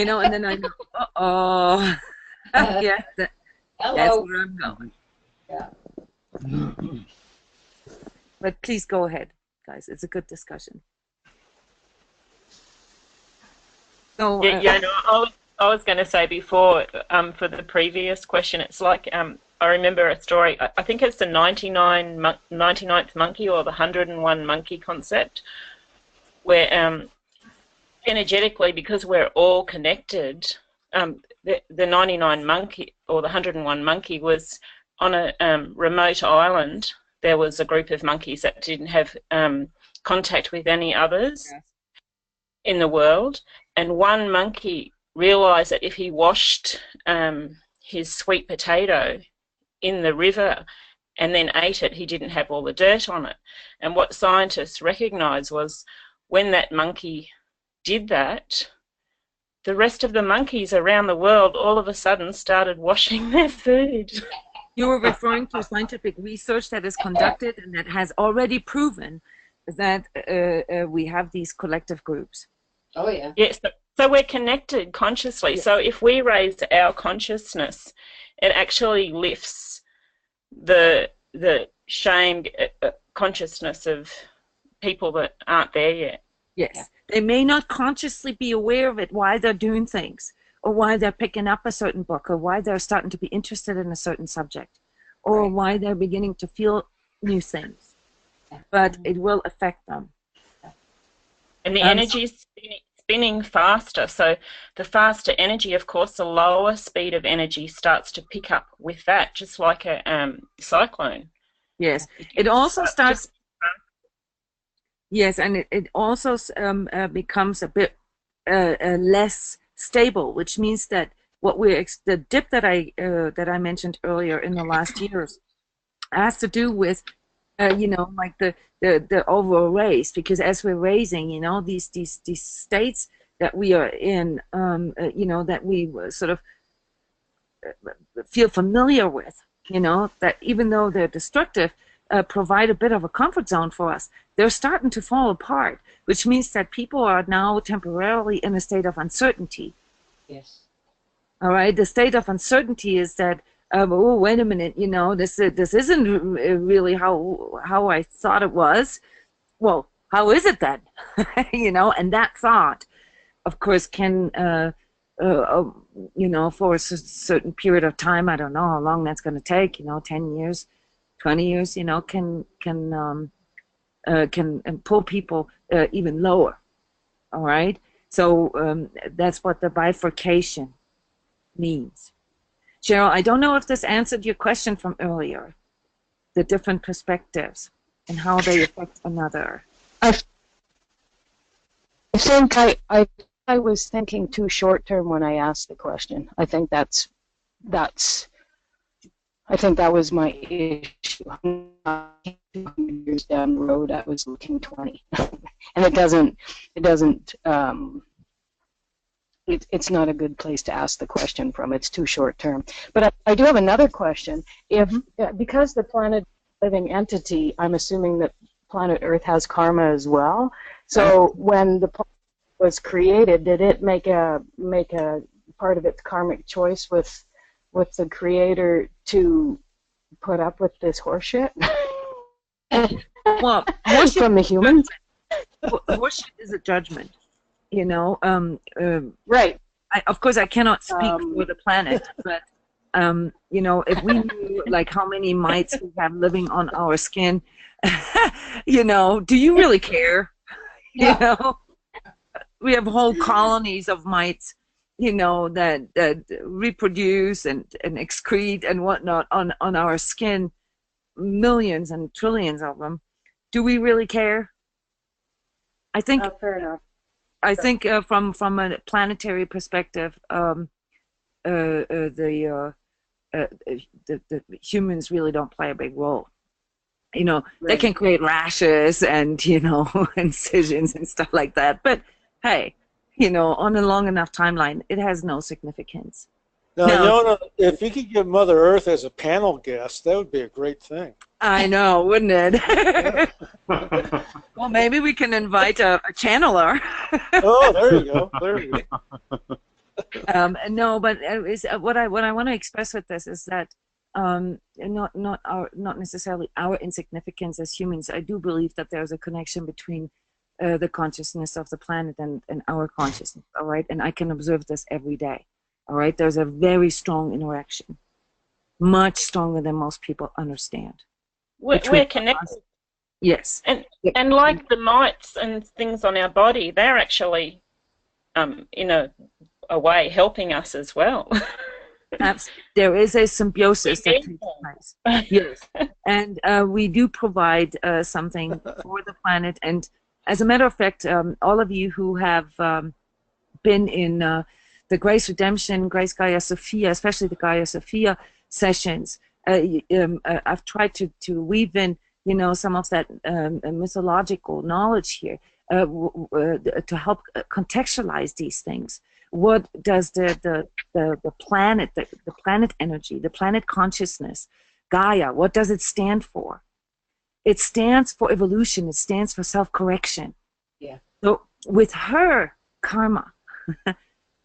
know, and then I know, uh-oh. Yeah, that's where I'm going. Yeah. But please go ahead, guys. It's a good discussion. So, yeah, no, I was going to say before, for the previous question, it's like I remember a story. I think it's the 99th monkey or the 101 monkey concept, where energetically, because we're all connected, the 99 monkey or the 101 monkey was on a remote island. There was a group of monkeys that didn't have contact with any others in the world, and one monkey realized that if he washed his sweet potato in the river and then ate it, he didn't have all the dirt on it. And what scientists recognized was when that monkey did that, the rest of the monkeys around the world all of a sudden started washing their food. You were referring to scientific research that is conducted and that has already proven that we have these collective groups. Oh, yeah. Yes, so we're connected consciously. Yes. So if we raise our consciousness, it actually lifts the shame consciousness of people that aren't there yet. Yes. Yeah. They may not consciously be aware of it, why they're doing things, or why they're picking up a certain book, or why they're starting to be interested in a certain subject, or Right. why they're beginning to feel new things. But it will affect them. And the energy is spinning faster. So the faster energy, of course, the lower speed of energy starts to pick up with that, just like a cyclone. Yes. It also starts. Yes, and it also becomes a bit less stable, which means that the dip that I mentioned earlier in the last years has to do with like the overall race, because as we're raising, these states that we are in, that we sort of feel familiar with, that even though they're destructive, provide a bit of a comfort zone for us. They're starting to fall apart, which means that people are now temporarily in a state of uncertainty. Yes. All right, the state of uncertainty is that, oh, wait a minute, this isn't really how I thought it was. Well, how is it then? And that thought, of course, can, for a certain period of time, I don't know how long that's going to take, 10 years, 20 years, can pull people even lower. All right, so that's what the bifurcation means. Cheryl, I don't know if this answered your question from earlier, the different perspectives and how they affect another. I think I was thinking too short term when I asked the question. I think that was my issue. 200 years down the road, I was looking 20, and it's not a good place to ask the question from. It's too short term. But I do have another question. Because the planet is a living entity, I'm assuming that planet Earth has karma as well. So when the planet was created, did it make a part of its karmic choice with the Creator to put up with this horseshit? Well, horseshit from the humans? Horseshit is a judgment, Right. Of course, I cannot speak for the planet, but if we knew like how many mites we have living on our skin, do you really care? Yeah. We have whole colonies of mites, that reproduce and excrete and whatnot on our skin, millions and trillions of them. Do we really care? I think. Fair enough. I think from a planetary perspective, the humans really don't play a big role. Right. They can create rashes and incisions and stuff like that. But hey, on a long enough timeline, it has no significance. Now, Jona, if you could get Mother Earth as a panel guest, that would be a great thing. I know, wouldn't it? Well, maybe we can invite a channeler. Oh, there you go. There you go. No, but what I want to express with this is that not necessarily our insignificance as humans. I do believe that there's a connection between the consciousness of the planet and our consciousness. All right, and I can observe this every day. All right, there's a very strong interaction, much stronger than most people understand. We're connected. Yes. And like the mites and things on our body, they're actually, in a way, helping us as well. There is a symbiosis that takes place. Yes. And we do provide something for the planet. And as a matter of fact, all of you who have been in the Grace Redemption, Grace Gaia Sophia, especially the Gaia Sophia sessions, I've tried to weave in, some of that mythological knowledge here to help contextualize these things. What does the planet, the planet energy, the planet consciousness, Gaia, what does it stand for? It stands for evolution. It stands for self-correction. Yeah. So with her karma,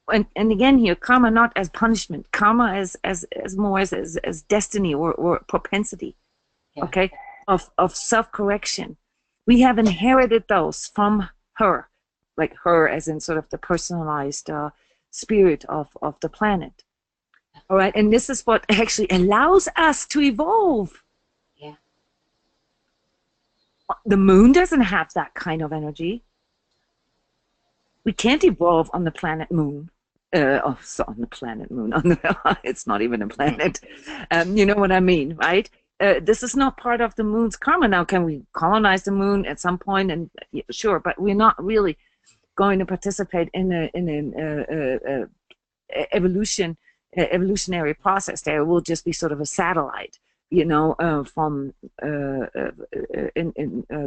and again here, karma not as punishment, karma as more as destiny or propensity, Yeah. okay, of self-correction. We have inherited those from her, like her as in sort of the personalized spirit of the planet. All right, and this is what actually allows us to evolve. Yeah. The moon doesn't have that kind of energy. We can't evolve on the planet moon. On the planet moon. It's not even a planet. You know what I mean, right? This is not part of the moon's karma. Now, can we colonize the moon at some point? And sure, but we're not really going to participate in an evolutionary process. There will just be sort of a satellite, from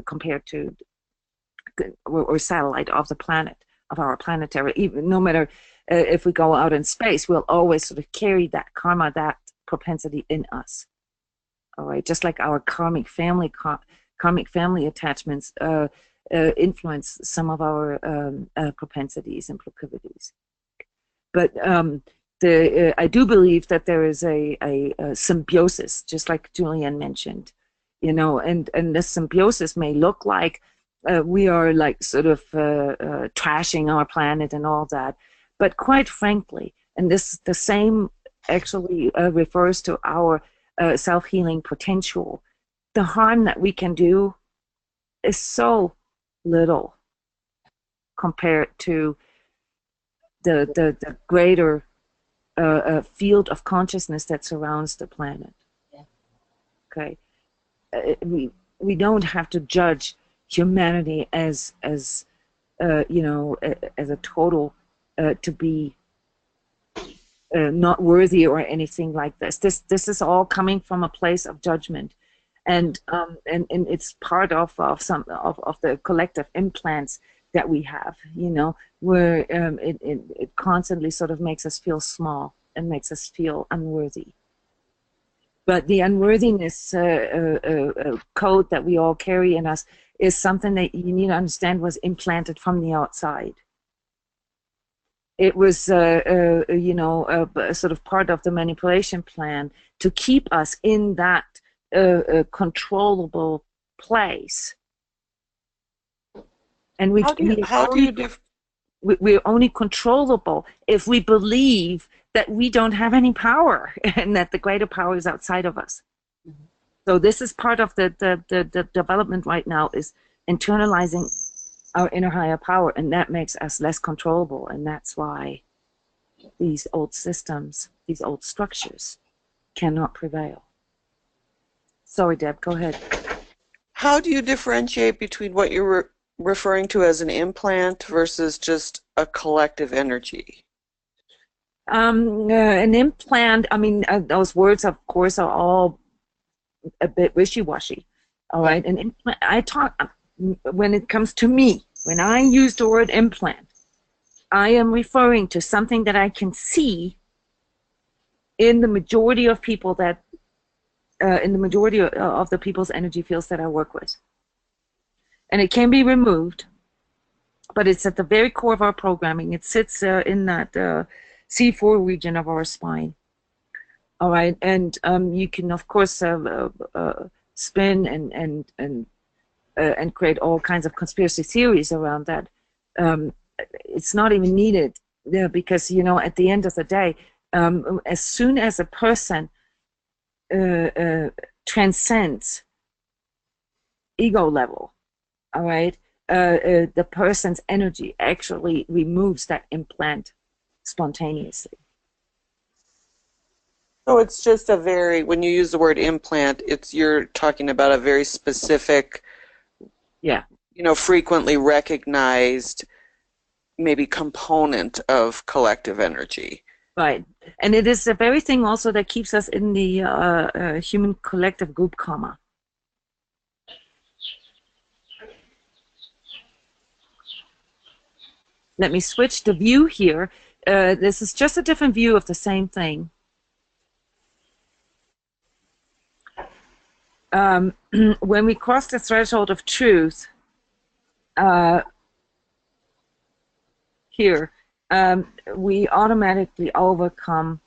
compared to or satellite of the planet, of our planetary. Even no matter if we go out in space, we'll always sort of carry that karma, that propensity in us. All right, just like our karmic family attachments influence some of our propensities and proclivities. But I do believe that there is a symbiosis, just like Julianne mentioned, and this symbiosis may look like we are like sort of trashing our planet and all that, but quite frankly, and the same actually refers to our self-healing potential. The harm that we can do is so little compared to the greater field of consciousness that surrounds the planet. Yeah. Okay, we don't have to judge humanity as a total to be not worthy or anything like this. This is all coming from a place of judgment, and it's part of some of the collective implants that we have, where it constantly sort of makes us feel small and makes us feel unworthy. But the unworthiness code that we all carry in us is something that you need to understand was implanted from the outside. It was, sort of part of the manipulation plan to keep us in that controllable place. And we're only controllable if we believe that we don't have any power and that the greater power is outside of us. Mm-hmm. So this is part of the development right now, is internalizing our inner higher power, and that makes us less controllable, and that's why these old systems, these old structures cannot prevail. Sorry, Deb, go ahead. How do you differentiate between what you're referring to as an implant versus just a collective energy? An implant, I mean, those words, of course, are all a bit wishy-washy. All right, an implant, when it comes to me, when I use the word implant, I am referring to something that I can see in the majority of people that, in the majority of the people's energy fields that I work with. And it can be removed, but it's at the very core of our programming. It sits in that C4 region of our spine. All right, and you can, of course, spin and create all kinds of conspiracy theories around that. It's not even needed, because at the end of the day, as soon as a person transcends ego level, all right, the person's energy actually removes that implant spontaneously. So it's just when you use the word implant, you're talking about a very specific, frequently recognized, maybe component of collective energy. Right. And it is the very thing also that keeps us in the human collective group karma. Let me switch the view here this is just a different view of the same thing. When we cross the threshold of truth, here, we automatically overcome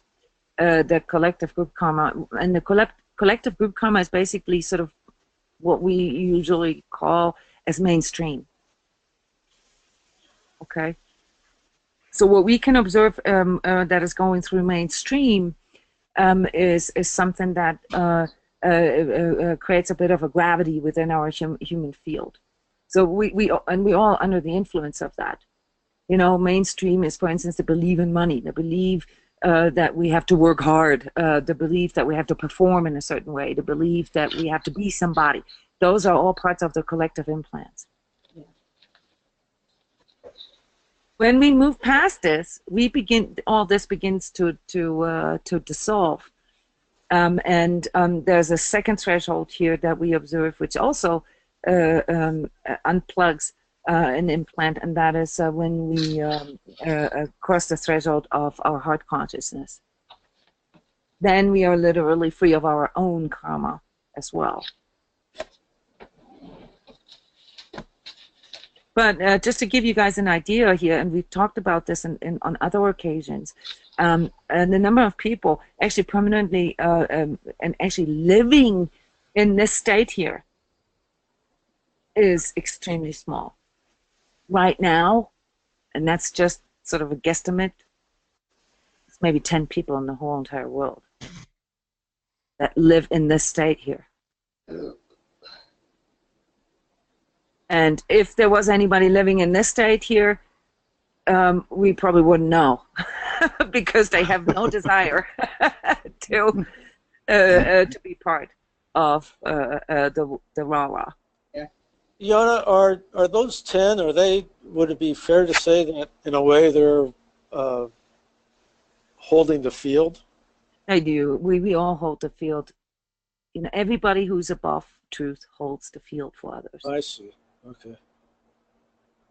the collective group karma. And the collective group karma is basically sort of what we usually call as mainstream. Okay? So what we can observe that is going through mainstream is something that creates a bit of a gravity within our human field. So we all under the influence of that. You know, mainstream is, for instance, the belief in money, the belief that we have to work hard, the belief that we have to perform in a certain way, the belief that we have to be somebody. Those are all parts of the collective implants. Yeah. When we move past this, all this begins to dissolve. There's a second threshold here that we observe, which also unplugs an implant, and that is when we cross the threshold of our heart consciousness. Then we are literally free of our own karma as well. But just to give you guys an idea here, and we've talked about this on other occasions, and the number of people actually permanently and actually living in this state here is extremely small. Right now, and that's just sort of a guesstimate, it's maybe 10 people in the whole entire world that live in this state here. And if there was anybody living in this state here, we probably wouldn't know because they have no desire to be part of the rah-rah. Jona, are those 10, would it be fair to say that in a way they're holding the field? They do. We all hold the field. You know, everybody who's above truth holds the field for others. I see. Okay.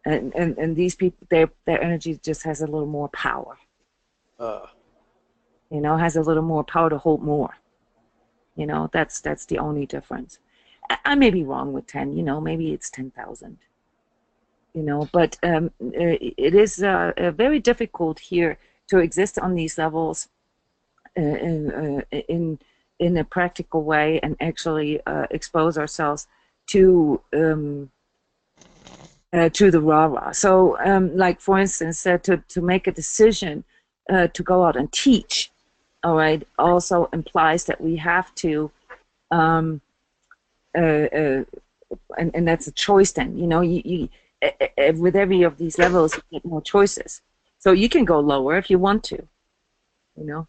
And these people, their energy just has a little more power. You know, has a little more power to hold more. You know, that's the only difference. I may be wrong with 10, you know, maybe it's 10,000, you know, but it is very difficult here to exist on these levels in a practical way and actually expose ourselves to the rah-rah. So, like for instance, to make a decision to go out and teach, all right, also implies that we have to. And that's a choice then, you know, you with every of these levels you get more choices. So you can go lower if you want to, you know.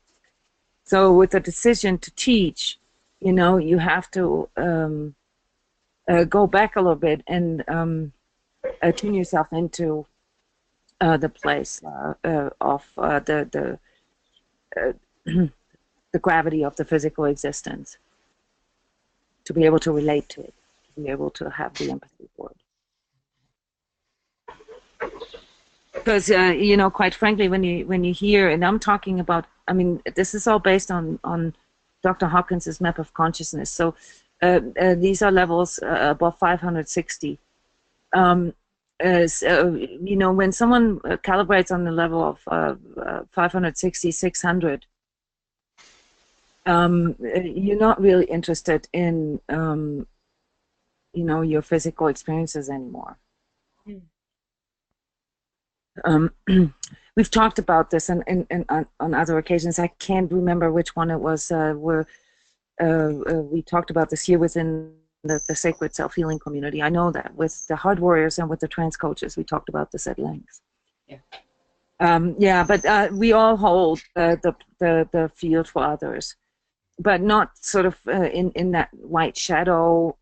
So with the decision to teach, you know, you have to go back a little bit and tune yourself into the place of the gravity of the physical existence, to be able to relate to it, to be able to have the empathy for it. Because you know, quite frankly, when you hear, and I'm talking about, I mean, this is all based on Dr. Hawkins's map of consciousness. So these are levels above 560. You know, when someone calibrates on the level of 560, 600. You're not really interested in, you know, your physical experiences anymore. We've talked about this on other occasions. I can't remember which one it was where we talked about this here within the Sacred Self-Healing community. I know that with the Heart Warriors and with the transCODES, we talked about this at length. Yeah. Yeah, but we all hold the field for others, but not sort of in that white shadow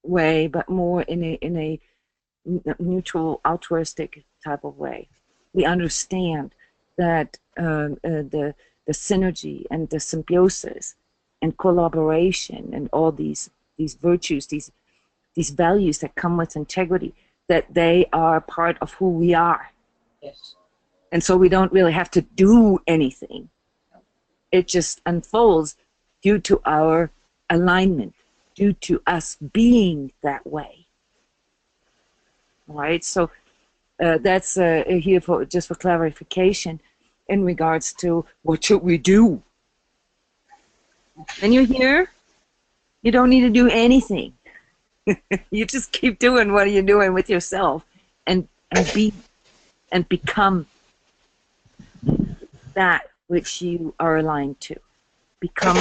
way, but more in a neutral, altruistic type of way. We understand that the synergy and the symbiosis and collaboration and all these virtues, these values that come with integrity, that they are part of who we are. Yes. And so we don't really have to do anything. It just unfolds due to our alignment, due to us being that way. All right, so that's here for just for clarification in regards to what should we do. When you're here, you don't need to do anything. You just keep doing what you're doing with yourself, and be and become that which you are aligned to. Become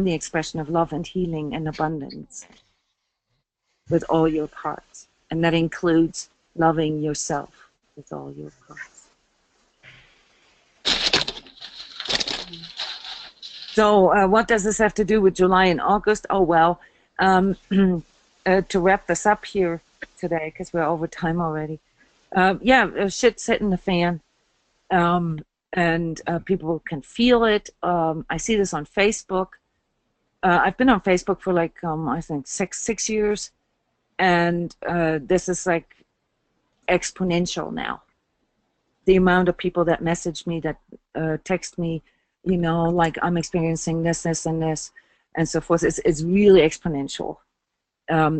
the expression of love and healing and abundance with all your parts. And that includes loving yourself with all your parts. So what does this have to do with July and August? Oh, well, to wrap this up here today, because we're over time already. Yeah, shit's hitting the fan. And people can feel it. I see this on Facebook. I've been on Facebook for like, I think, six years. And this is like exponential now. The amount of people that message me, that text me, you know, like I'm experiencing this, this, and this, and so forth. It's really exponential,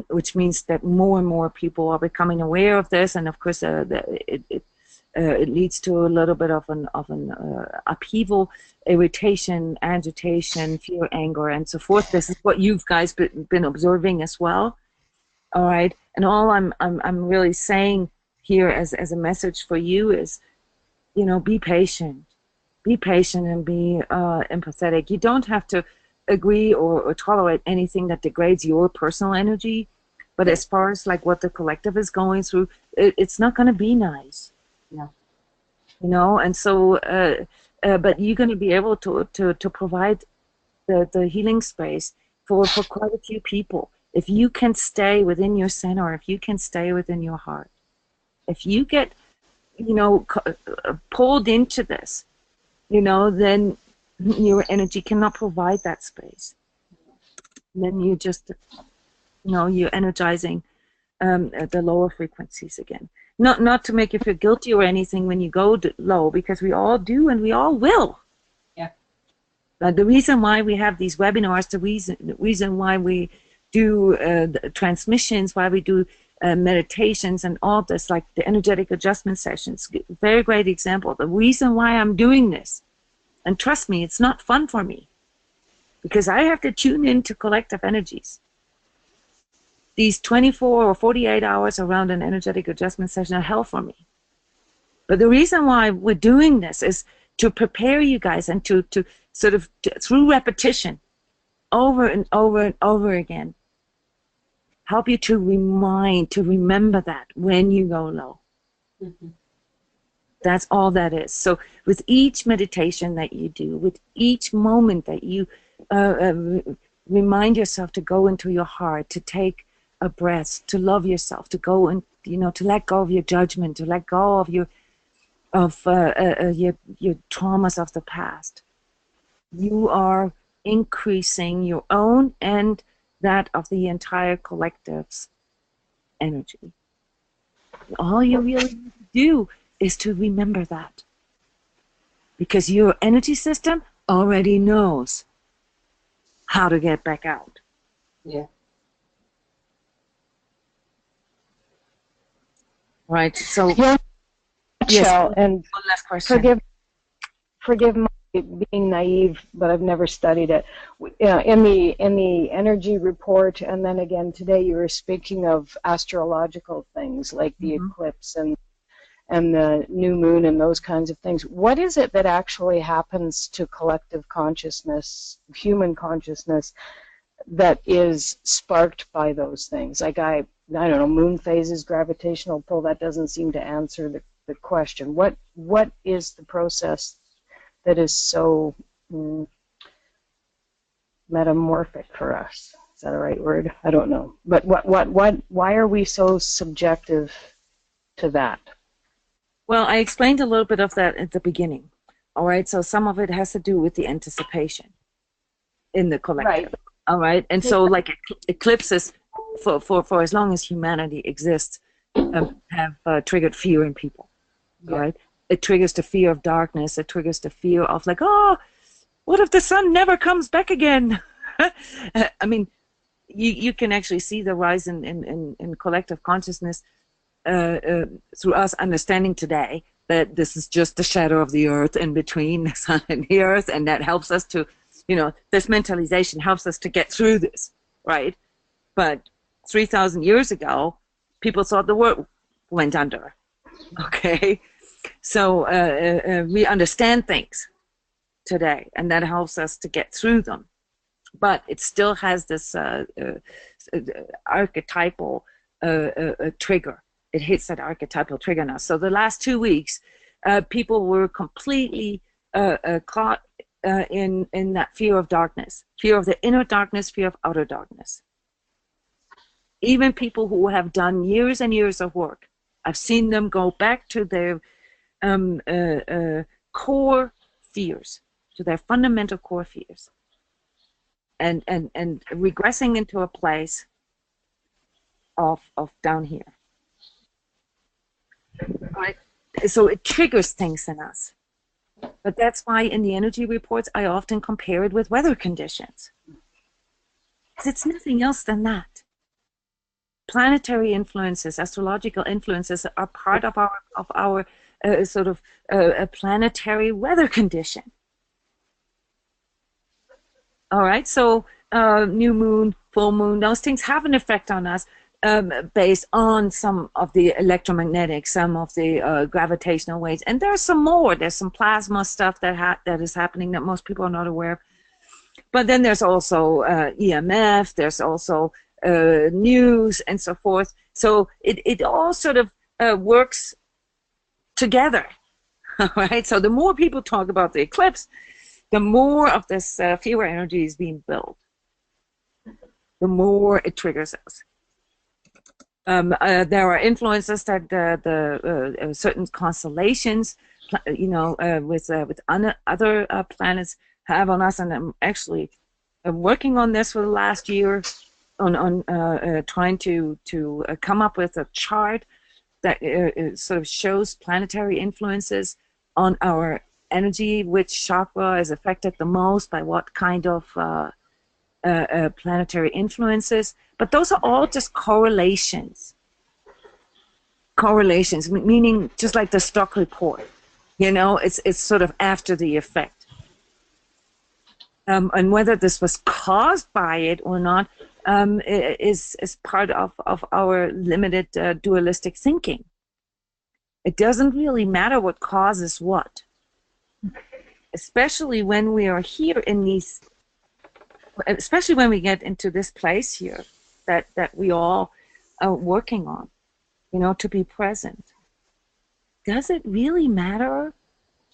which means that more and more people are becoming aware of this. And of course, it leads to a little bit of an upheaval, irritation, agitation, fear, anger, and so forth. This is what you guys been observing as well. All right, and all I'm really saying here as a message for you is, you know, be patient and be empathetic. You don't have to agree or tolerate anything that degrades your personal energy, but as far as like what the collective is going through, it's not going to be nice. Yeah. You know, and so, but you're going to be able to provide the healing space for quite a few people. If you can stay within your center, if you can stay within your heart, if you get, you know, pulled into this, you know, then your energy cannot provide that space. Then you just, you know, you're energizing the lower frequencies again. Not to make you feel guilty or anything when you go low, because we all do and we all will. Yeah. The reason why we have these webinars, the reason why we do transmissions, why we do meditations and all this, like the energetic adjustment sessions, very great example. The reason why I'm doing this, and trust me, it's not fun for me, because I have to tune into collective energies. These 24 or 48 hours around an energetic adjustment session are hell for me. But the reason why we're doing this is to prepare you guys and to sort of, through repetition, over and over and over again, help you to remember that when you go low. Mm-hmm. That's all that is. So with each meditation that you do, with each moment that you remind yourself to go into your heart, to take a breath, to love yourself, to go and, you know, to let go of your judgment, to let go of your traumas of the past. You are increasing your own and that of the entire collective's energy. All you really need to do is to remember that, because your energy system already knows how to get back out. Yeah. Right. So Yeah, yes. Michelle, and One last question. forgive my being naive, but I've never studied it. In the energy report, and then again today, you were speaking of astrological things like the eclipse and the new moon and those kinds of things. What is it that actually happens to collective consciousness, human consciousness, that is sparked by those things? Like I don't know, moon phases, gravitational pull. That doesn't seem to answer the question. What is the process that is so metamorphic for us? Is that a right word? I don't know. But why are we so subjective to that? Well, I explained a little bit of that at the beginning. All right, so some of it has to do with the anticipation in the collective. Right. All right, and so like eclipses, for as long as humanity exists, have triggered fear in people. Yeah. All right, it triggers the fear of darkness. It triggers the fear of like, oh, what if the sun never comes back again? I mean, you can actually see the rise in collective consciousness through us understanding today that this is just the shadow of the earth in between the sun and the earth, and that helps us to, this mentalization helps us to get through this, right? But 3,000 years ago, people thought the world went under, okay? So we understand things today, and that helps us to get through them. But it still has this archetypal trigger. It hits that archetypal trigger now. So the last 2 weeks, people were completely caught in that fear of darkness, fear of the inner darkness, fear of outer darkness. Even people who have done years and years of work, I've seen them go back to their core fears, to their fundamental core fears, and regressing into a place of down here. Right? So it triggers things in us. But that's why in the energy reports, I often compare it with weather conditions. It's nothing else than that. Planetary influences, astrological influences are part of our sort of a planetary weather condition. All right, so new moon, full moon, those things have an effect on us based on some of the electromagnetic, some of the gravitational waves, and there's some more. There's some plasma stuff that is happening that most people are not aware of. But then there's also EMF. There's also news and so forth. So it all sort of works together. All right. So the more people talk about the eclipse, the more of this fear energy is being built, the more it triggers us. There are influences that the certain constellations, with other planets have on us, and I'm actually working on this for the last year, on trying to come up with a chart that sort of shows planetary influences on our energy, which chakra is affected the most by what kind of planetary influences. But those are all just correlations. Correlations, meaning just like the stock report, it's sort of after the effect. And whether this was caused by it or not is part of our limited dualistic thinking. It doesn't really matter what causes what, especially when we are here in these, especially when we get into this place here that we all are working on, to be present. Does it really matter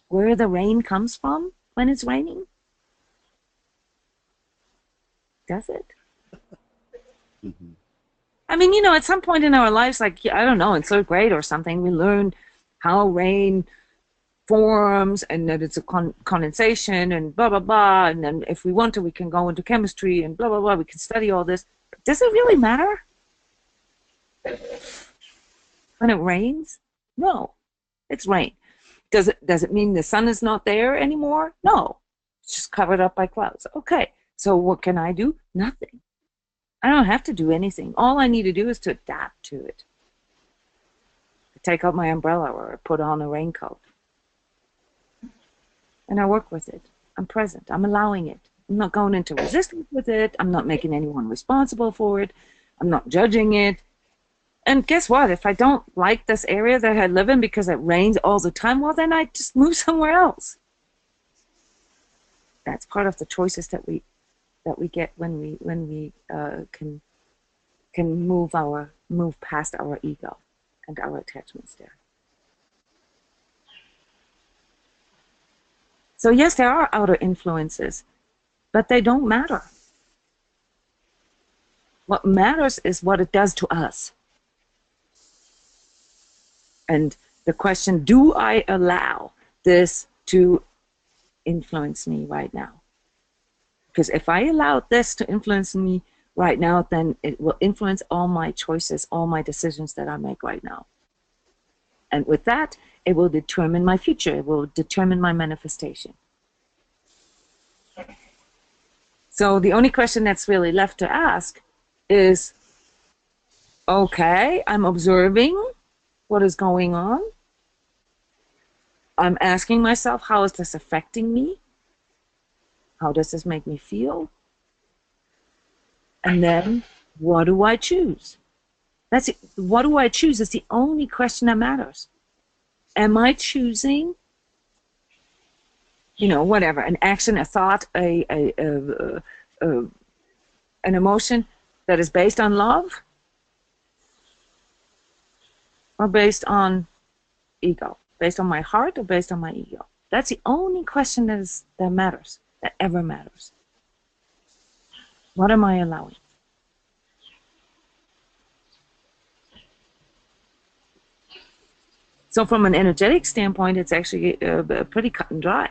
where the rain comes from when it's raining? Does it? Mm-hmm. I mean, at some point in our lives, like, I don't know, in third grade or something, we learned how rain forms and that it's a condensation and blah, blah, blah. And then if we want to, we can go into chemistry and blah, blah, blah. We can study all this. Does it really matter when it rains? No, it's rain. Does it mean the sun is not there anymore? No, it's just covered up by clouds. Okay, so what can I do? Nothing. I don't have to do anything. All I need to do is to adapt to it. Take out my umbrella or put on a raincoat. And I work with it. I'm present. I'm allowing it. I'm not going into resistance with it. I'm not making anyone responsible for it. I'm not judging it. And guess what? If I don't like this area that I live in because it rains all the time, well, then I just move somewhere else. That's part of the choices that we get when we can move past our ego and our attachments there. So yes, there are outer influences, but they don't matter. What matters is what it does to us. And the question, do I allow this to influence me right now? Because if I allow this to influence me right now, then it will influence all my choices, all my decisions that I make right now. And with that, it will determine my future. It will determine my manifestation. So the only question that's really left to ask is, okay, I'm observing what is going on. I'm asking myself, how is this affecting me? How does this make me feel? And then, what do I choose? That's it. What do I choose is the only question that matters. Am I choosing, whatever, an action, a thought, an emotion that is based on love or based on ego? Based on my heart or based on my ego? That's the only question that matters, that ever matters. What am I allowing? So from an energetic standpoint, it's actually pretty cut and dry.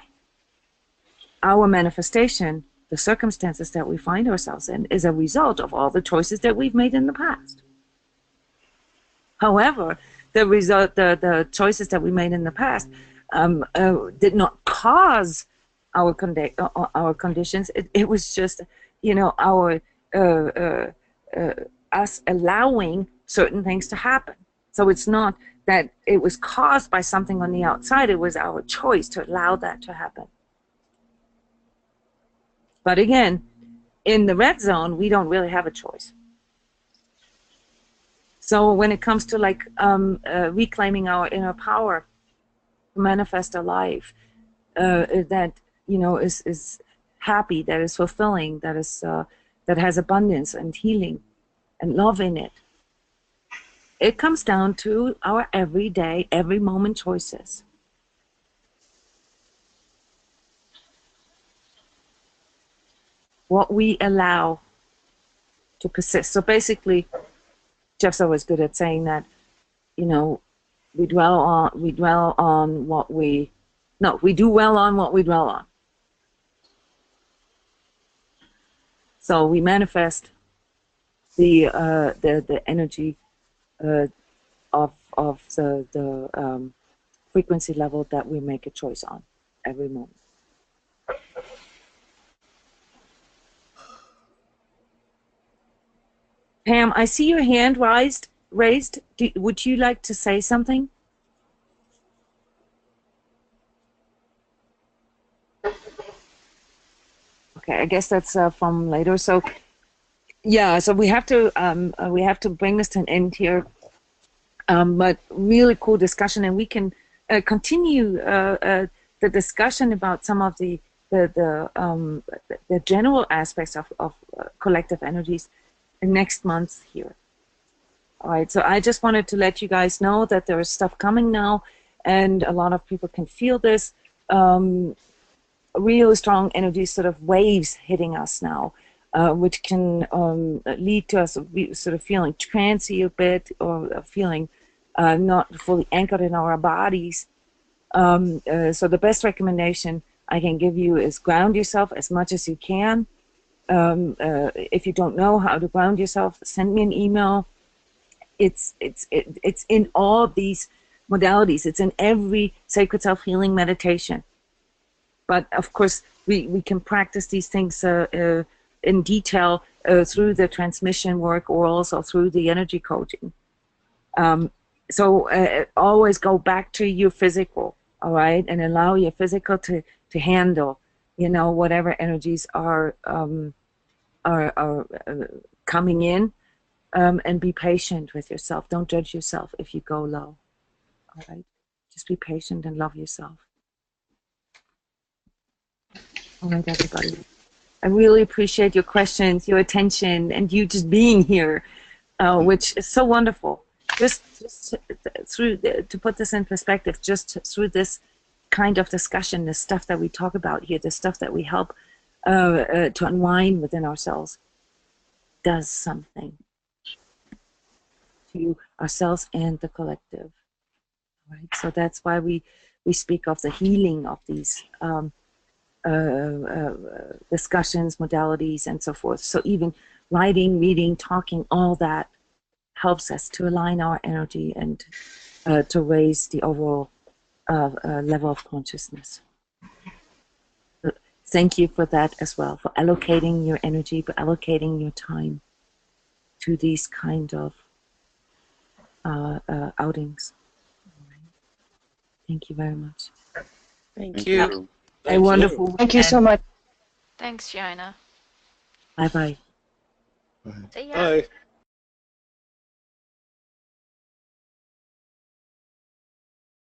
Our manifestation, the circumstances that we find ourselves in, is a result of all the choices that we've made in the past. However, the choices that we made in the past did not cause our conditions. It was just, our us allowing certain things to happen. So it's not that it was caused by something on the outside. It was our choice to allow that to happen. But again, in the red zone, we don't really have a choice. So when it comes to reclaiming our inner power to manifest a life that is happy, that is fulfilling, that has abundance and healing and love in it, it comes down to our everyday, every moment choices. What we allow to persist. So basically, Jeff's always good at saying that, we do well on what we dwell on. So we manifest the energy of the frequency level that we make a choice on every moment. Pam, I see your hand raised. Would you like to say something? Okay, I guess that's from later. So, yeah, so we have to bring this to an end here. But really cool discussion, and we can continue the discussion about some of the general aspects of collective energies next month here. All right, so I just wanted to let you guys know that there is stuff coming now, and a lot of people can feel this real strong energy, sort of waves hitting us now, which can lead to us sort of feeling trancy a bit, or feeling not fully anchored in our bodies. So the best recommendation I can give you is ground yourself as much as you can. If you don't know how to ground yourself, send me an email. It's in all these modalities. It's in every sacred self-healing meditation. But of course, we can practice these things in detail through the transmission work, or also through the energy coaching. So always go back to your physical, all right, and allow your physical to handle, whatever energies are coming in, and be patient with yourself. Don't judge yourself if you go low, all right? Just be patient and love yourself. All right, everybody. I really appreciate your questions, your attention, and you just being here, which is so wonderful. Just through to put this in perspective, just through this kind of discussion, the stuff that we talk about here, the stuff that we help to unwind within ourselves, does something to ourselves and the collective. Right? So that's why we speak of the healing of these discussions, modalities, and so forth. So even writing, reading, talking, all that helps us to align our energy and to raise the overall level of consciousness. Thank you for that as well, for allocating your energy, for allocating your time to these kind of outings. Thank you very much. Thank you. A Thank wonderful you. Thank you so weekend. much. Thanks, Jona. Bye bye. See ya. Bye.